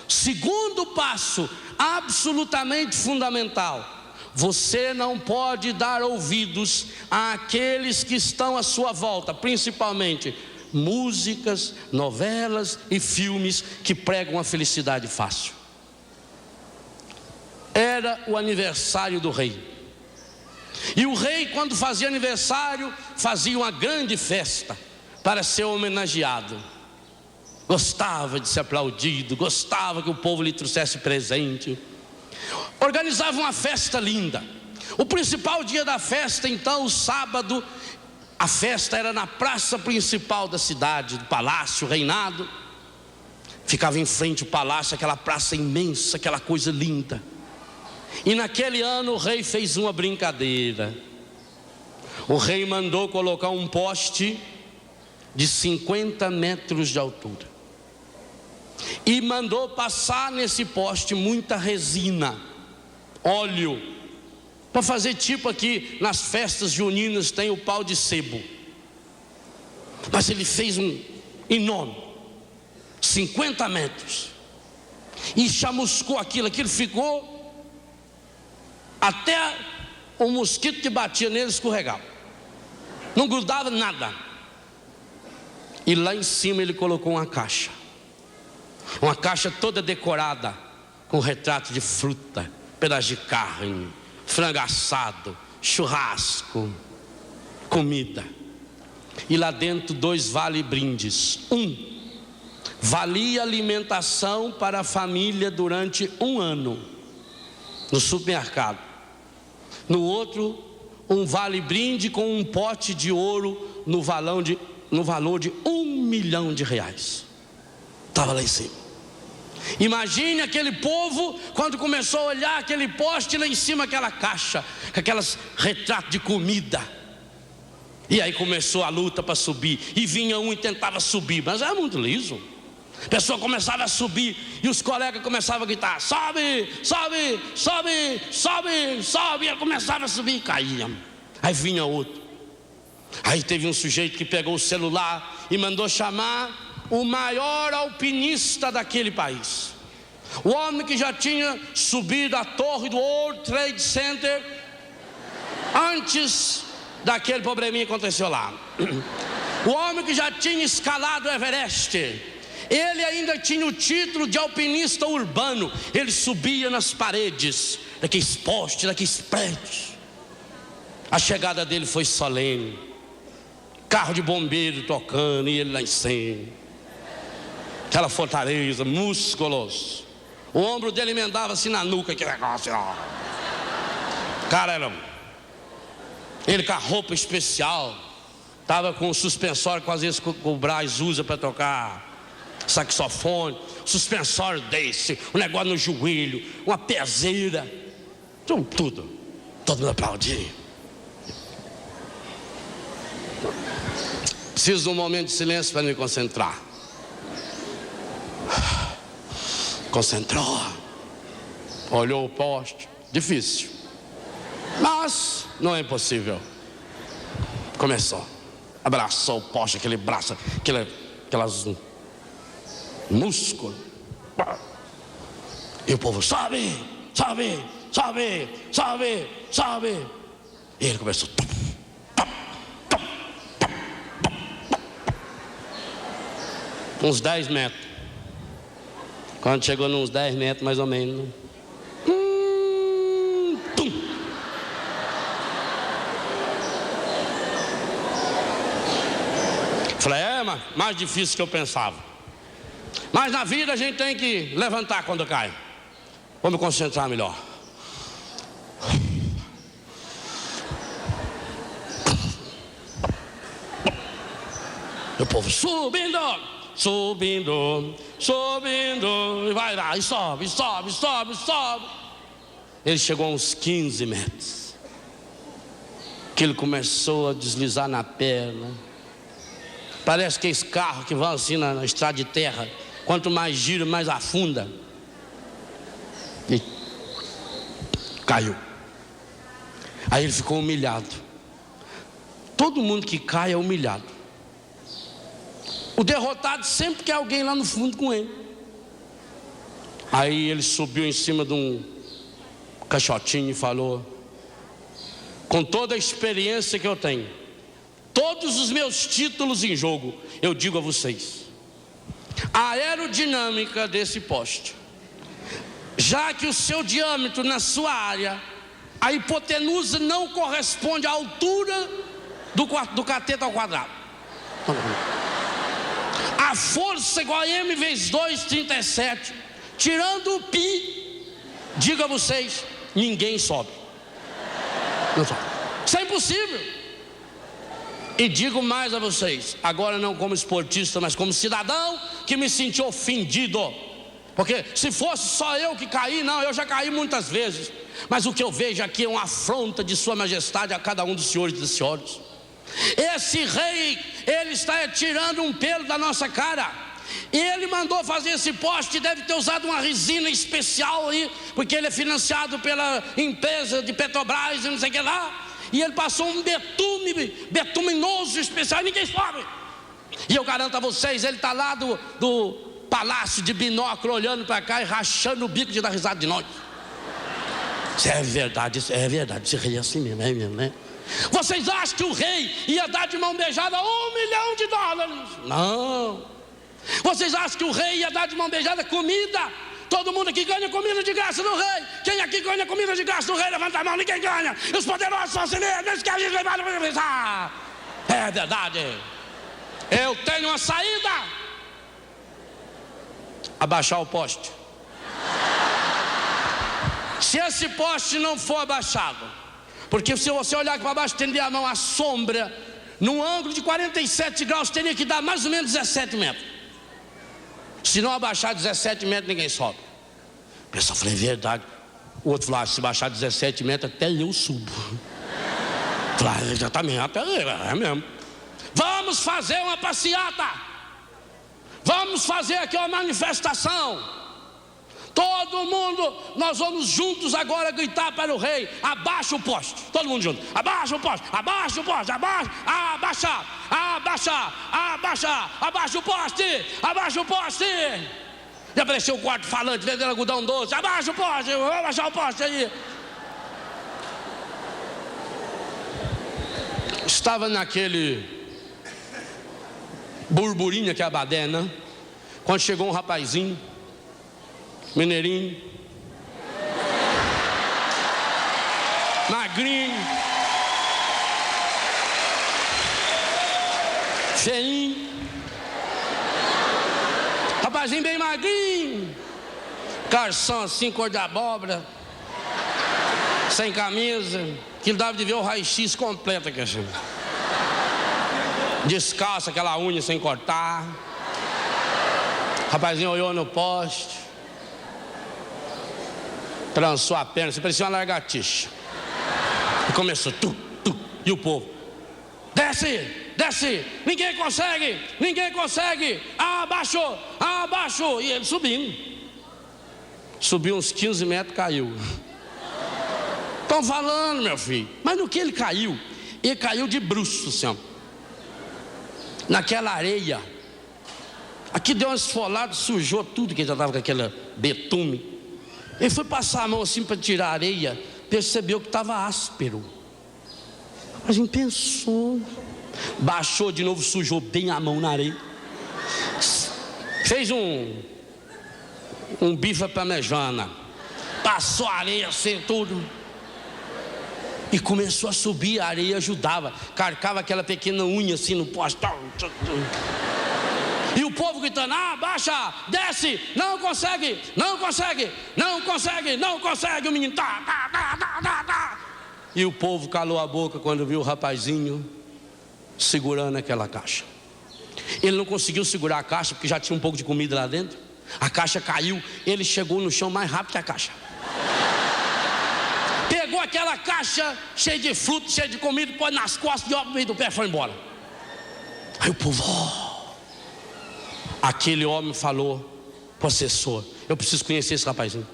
Segundo passo, absolutamente fundamental: você não pode dar ouvidos àqueles que estão à sua volta, principalmente músicas, novelas e filmes que pregam a felicidade fácil. Era o aniversário do rei, e o rei, quando fazia aniversário, fazia uma grande festa para ser homenageado. Gostava de ser aplaudido, gostava que o povo lhe trouxesse presente. Organizava uma festa linda. O principal dia da festa, então, o sábado, a festa era na praça principal da cidade, do palácio, reinado. Ficava em frente ao palácio, aquela praça imensa, aquela coisa linda. E naquele ano o rei fez uma brincadeira. O rei mandou colocar um poste de 50 metros de altura, e mandou passar nesse poste muita resina, óleo, para fazer tipo aqui nas festas juninas tem o pau de sebo. Mas ele fez um enorme, 50 metros, e chamuscou aquilo ficou, até o mosquito que batia nele escorregava, não grudava nada. E lá em cima ele colocou uma caixa toda decorada com retrato de fruta, pedaço de carne, frango assado, churrasco, comida. E lá dentro 2 vale-brindes. Valia alimentação para a família durante 1 ano no supermercado. No outro, um vale-brinde com um pote de ouro no valor de R$1 milhão. Estava lá em cima. Imagine aquele povo quando começou a olhar aquele poste lá em cima, aquela caixa, com aquelas retratos de comida. E aí começou a luta para subir. E vinha um e tentava subir, mas era muito liso. A pessoa começava a subir e os colegas começavam a gritar: sobe, sobe, sobe, sobe, sobe. E ele começava a subir e caía. Aí vinha outro. Aí teve um sujeito que pegou o celular e mandou chamar o maior alpinista daquele país. O homem que já tinha subido a torre do World Trade Center antes daquele probleminha que aconteceu lá. O homem que já tinha escalado o Everest. Ele ainda tinha o título de alpinista urbano. Ele subia nas paredes daqueles postes, daqueles prédios. A chegada dele foi solene. Carro de bombeiro tocando e ele lá em cima. Aquela fortaleza, musculoso. O ombro dele emendava assim na nuca, aquele negócio, ó. Cara, era... Ele com a roupa especial. Estava com o suspensório que às vezes o Braz usa para tocar saxofone. Suspensório desse, um negócio no joelho, uma peseira. Tudo. Todo mundo aplaudindo. Preciso de um momento de silêncio para me concentrar. Concentrou. Olhou o poste. Difícil, mas não é impossível. Começou. Abraçou o poste, aquele braço, aquelas músculos. E o povo: sobe, sobe, sobe, sobe, sobe. E ele começou. Uns 10 metros. Quando chegou nos 10 metros mais ou menos, falei: mas mais difícil que eu pensava. Mas na vida a gente tem que levantar quando cai. Vou me concentrar melhor. E o povo subindo, subindo, subindo, e vai lá, e sobe, sobe, sobe, sobe. Ele chegou a uns 15 metros, que ele começou a deslizar na perna. Parece que esse carro que vai assim na estrada de terra, quanto mais gira, mais afunda. E caiu. Aí ele ficou humilhado. Todo mundo que cai é humilhado. O derrotado sempre quer alguém lá no fundo com ele. Aí ele subiu em cima de um caixotinho e falou: com toda a experiência que eu tenho, todos os meus títulos em jogo, eu digo a vocês: a aerodinâmica desse poste, já que o seu diâmetro na sua área, a hipotenusa não corresponde à altura do cateto ao quadrado. A força igual a M vezes 2, 37. Tirando o pi, digo a vocês, ninguém sobe. Não sobe. Isso é impossível. E digo mais a vocês, agora não como esportista, mas como cidadão que me senti ofendido. Porque se fosse só eu que caí, não, eu já caí muitas vezes. Mas o que eu vejo aqui é uma afronta de sua majestade a cada um dos senhores e das senhoras. Esse rei, ele está tirando um pelo da nossa cara. Ele mandou fazer esse poste, deve ter usado uma resina especial aí, porque ele é financiado pela empresa de Petrobras e não sei o que lá. E ele passou um betuminoso especial, ninguém sabe. E eu garanto a vocês, ele está lá do palácio de binóculo, olhando para cá e rachando o bico de dar risada de nós. Isso é verdade, esse rei é assim mesmo, é mesmo, né? Vocês acham que o rei ia dar de mão beijada $1 milhão? Não. Vocês acham que o rei ia dar de mão beijada comida Todo mundo aqui ganha comida de graça do rei. Quem aqui ganha comida de graça do rei? Levanta a mão, ninguém ganha. Os poderosos são assim mesmo, eles querem levar para pensar. É verdade. Eu tenho uma saída. Abaixar o poste. Se esse poste não for abaixado, porque se você olhar para baixo, estender a mão, a sombra, num ângulo de 47 graus, teria que dar mais ou menos 17 metros. Se não abaixar 17 metros, ninguém sobe. O pessoal falou, é verdade. O outro falou, se baixar 17 metros, até eu subo. Falei, exatamente, até eu, é mesmo. Vamos fazer uma passeata. Vamos fazer aqui uma manifestação. Todo mundo, nós vamos juntos agora gritar para o rei: abaixa o poste. Todo mundo junto: abaixa o poste, abaixa o poste, abaixa, abaixa, abaixa, abaixa, abaixa o poste, abaixa o poste. Já apareceu o quarto falante vendendo algodão doce: abaixa o poste, vou abaixar o poste aí. Estava naquele burburinho que é a baderna, quando chegou um rapazinho mineirinho, magrinho, feinho, rapazinho bem magrinho, calção assim, cor de abóbora, sem camisa, que dava de ver o raio-x completo aqui assim. Descalço, aquela unha sem cortar. Rapazinho olhou no poste, trançou a perna, se parecia uma lagartixa. E começou, e o povo: desce, desce, ninguém consegue, abaixo, abaixo. E ele subindo. Subiu uns 15 metros, caiu. Estão falando, meu filho. Mas no que ele caiu de bruço, senhor. Naquela areia. Aqui deu uma esfolada, sujou tudo, que já estava com aquele betume. Ele foi passar a mão assim para tirar a areia, percebeu que estava áspero. A gente pensou, baixou de novo, sujou bem a mão na areia, fez um bife parmejana, passou a areia assim tudo, e começou a subir. A areia ajudava, carcava aquela pequena unha assim no poste. E o povo gritando: abaixa, desce, não consegue, não consegue, não consegue, não consegue. O menino tá. E o povo calou a boca quando viu o rapazinho segurando aquela caixa. Ele não conseguiu segurar a caixa porque já tinha um pouco de comida lá dentro. A caixa caiu, ele chegou no chão mais rápido que a caixa. Pegou aquela caixa cheia de fruta, cheia de comida, pôs nas costas e ó, no meio do pé foi embora. Aí o povo, aquele homem falou: possessor, eu preciso conhecer esse rapazinho.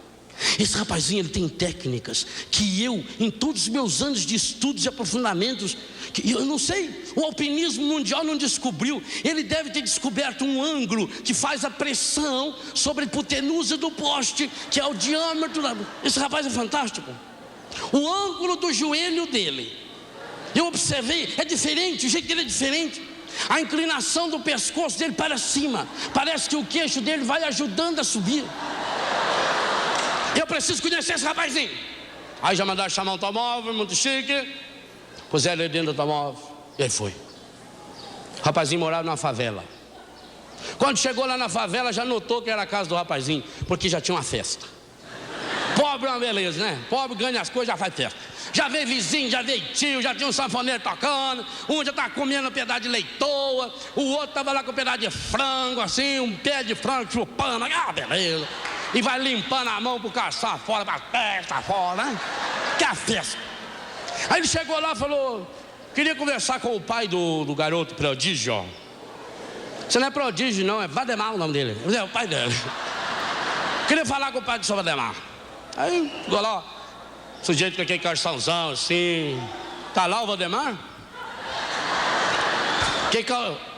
Esse rapazinho, ele tem técnicas que eu, em todos os meus anos de estudos e aprofundamentos, que eu não sei, o alpinismo mundial não descobriu. Ele deve ter descoberto um ângulo que faz a pressão sobre a hipotenusa do poste, que é o diâmetro da... Esse rapaz é fantástico. O ângulo do joelho dele, eu observei, é diferente, o jeito dele é diferente. A inclinação do pescoço dele para cima, parece que o queixo dele vai ajudando a subir. Eu preciso conhecer esse rapazinho. Aí já mandaram chamar um automóvel, muito chique, puseram ele dentro do automóvel, e aí foi. O rapazinho morava numa favela. Quando chegou lá na favela, já notou que era a casa do rapazinho, porque já tinha uma festa. Pobre é uma beleza, né? Pobre ganha as coisas, já faz festa. Já veio vizinho, já veio tio, já tinha um sanfoneiro tocando. Um já estava comendo um pedaço de leitoa, o outro estava lá com um pedaço de frango, assim, um pé de frango chupando. Ah, beleza. E vai limpando a mão para caçar fora, para festa fora, né? Que a festa. Aí ele chegou lá e falou: queria conversar com o pai do garoto prodígio. Você não é prodígio, não, é Vademar o nome dele. É o pai dele. Queria falar com o pai do seu Vademar. Aí ficou lá, sujeito com aquele calçãozão assim. Tá lá o Vademar?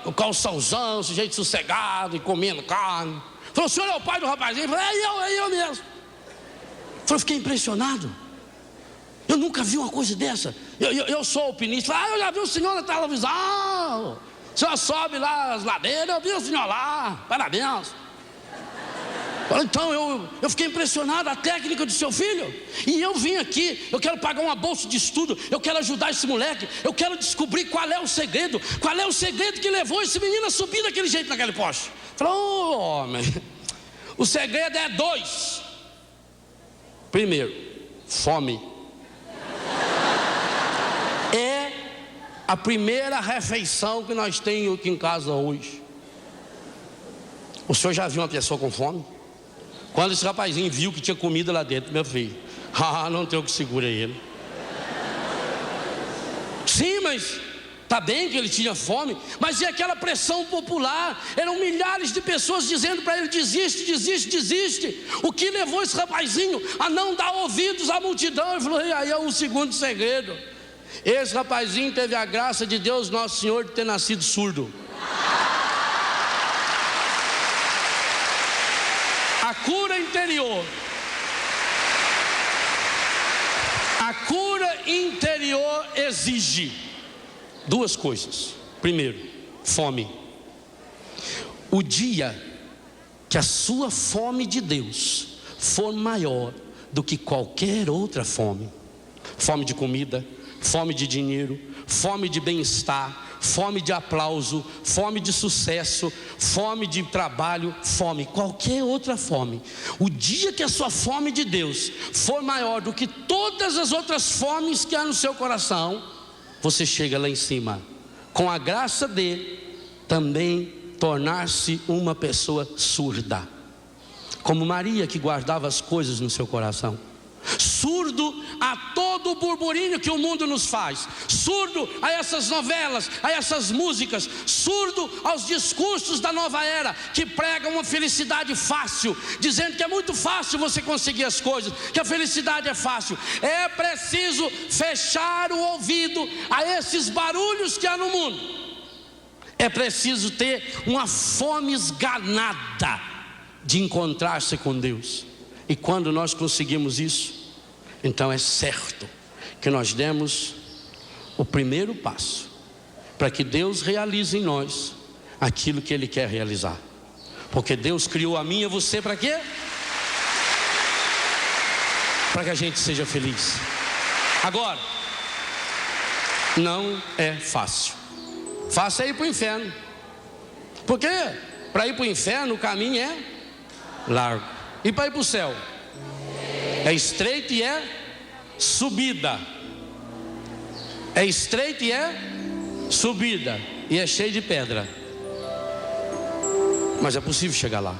O calçãozão, sujeito sossegado e comendo carne. Falou: o senhor é o pai do rapazinho? Falei: é eu mesmo. Falei: fiquei impressionado. Eu nunca vi uma coisa dessa. Eu sou alpinista. Falei: eu já vi o senhor na televisão. O senhor sobe lá as ladeiras, eu vi o senhor lá. Parabéns. Então eu fiquei impressionado, a técnica do seu filho. E eu vim aqui, eu quero pagar uma bolsa de estudo, eu quero ajudar esse moleque, eu quero descobrir qual é o segredo que levou esse menino a subir daquele jeito naquele poste. Falou, homem, o segredo é 2. Primeiro, fome. É a primeira refeição que nós temos aqui em casa hoje. O senhor já viu uma pessoa com fome? Quando esse rapazinho viu que tinha comida lá dentro, meu filho, não tem o que segura ele. Sim, mas tá bem que ele tinha fome, mas e aquela pressão popular? Eram milhares de pessoas dizendo para ele: desiste, desiste, desiste. O que levou esse rapazinho a não dar ouvidos à multidão? Ele falou: e aí é o segundo segredo. Esse rapazinho teve a graça de Deus Nosso Senhor de ter nascido surdo. A cura interior. A cura interior exige 2 coisas. Primeiro, fome. O dia que a sua fome de Deus for maior do que qualquer outra fome, fome de comida, fome de dinheiro, fome de bem-estar, fome de aplauso, fome de sucesso, fome de trabalho, fome, qualquer outra fome. O dia que a sua fome de Deus for maior do que todas as outras fomes que há no seu coração, você chega lá em cima, com a graça de também tornar-se uma pessoa surda, como Maria, que guardava as coisas no seu coração. Surdo a todo o burburinho que o mundo nos faz, surdo a essas novelas, a essas músicas, surdo aos discursos da nova era que pregam uma felicidade fácil, dizendo que é muito fácil você conseguir as coisas, que a felicidade é fácil. É preciso fechar o ouvido a esses barulhos que há no mundo. É preciso ter uma fome esganada de encontrar-se com Deus. E quando nós conseguimos isso, então é certo que nós demos o primeiro passo para que Deus realize em nós aquilo que Ele quer realizar. Porque Deus criou a mim e a você para quê? Para que a gente seja feliz. Agora, não é fácil. Fácil é ir para o inferno. Porque para ir para o inferno o caminho é largo. E para ir para o céu? É estreito e é subida. É estreito e é subida. E é cheio de pedra. Mas é possível chegar lá.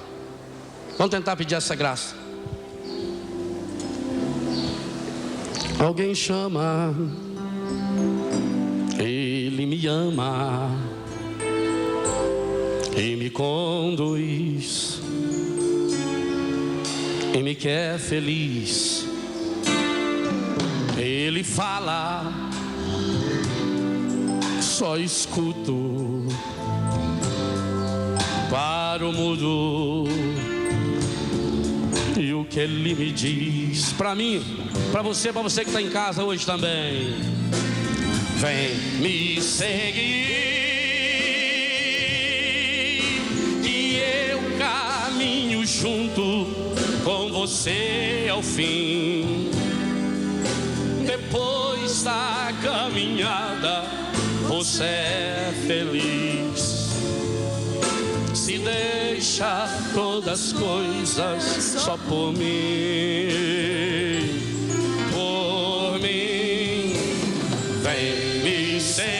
Vamos tentar pedir essa graça. Alguém chama, Ele me ama e me conduz e me quer feliz. Ele fala, só escuto para o mudo. E o que Ele me diz para mim, para você que está em casa hoje também: vem me seguir, que eu caminho junto com você ao fim. Depois da caminhada, você é feliz. Se deixa todas as coisas só por mim, por mim. Vem me seguir,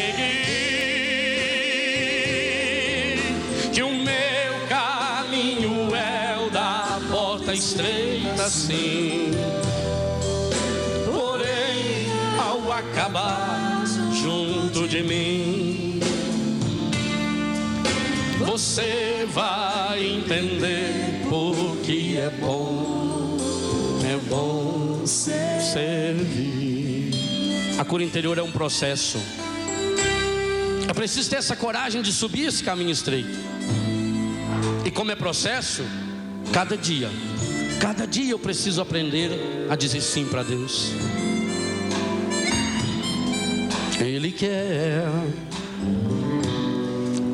que o meu caminho é o da porta estreita, sim. Porém, ao acabar junto de mim, você vai entender porque é bom servir. A cura interior é um processo. É preciso ter essa coragem de subir esse caminho estreito. E como é processo, cada dia eu preciso aprender a dizer sim para Deus. Ele quer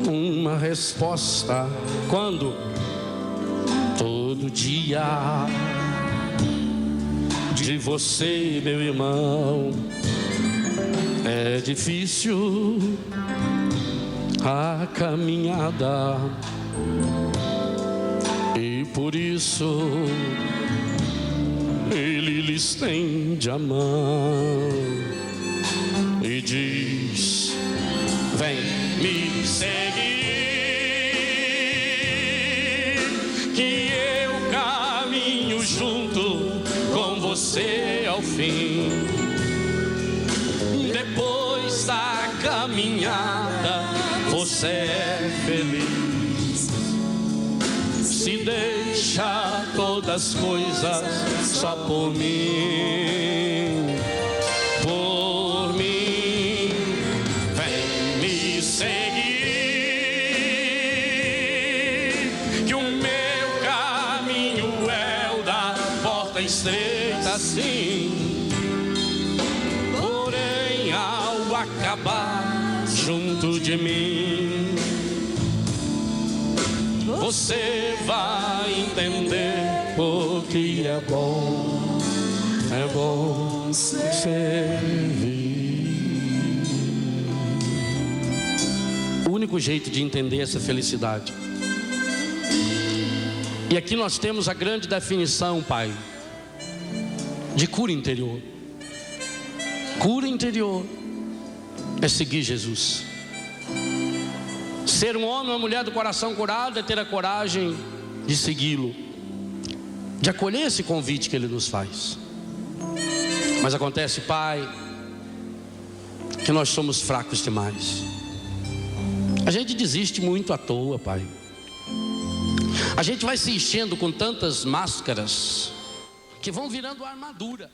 uma resposta. Quando? Todo dia. desvia de você, meu irmão. É difícil a caminhada, e por isso Ele lhe estende a mão e diz: vem me seguir, que eu caminho junto com você ao fim. Depois da caminhada você é feliz, se deixa todas as coisas só por mim, por mim. Vem me seguir, que o meu caminho é o da porta estreita, sim. Porém, ao acabar junto de mim, você vai entender porque é bom servir. O único jeito de entender essa felicidade. E aqui nós temos a grande definição, Pai, de cura interior. Cura interior é seguir Jesus. Ser um homem ou uma mulher do coração curado é ter a coragem de segui-lo, de acolher esse convite que Ele nos faz. Mas acontece, Pai, que nós somos fracos demais. A gente desiste muito à toa, Pai. A gente vai se enchendo com tantas máscaras que vão virando armadura.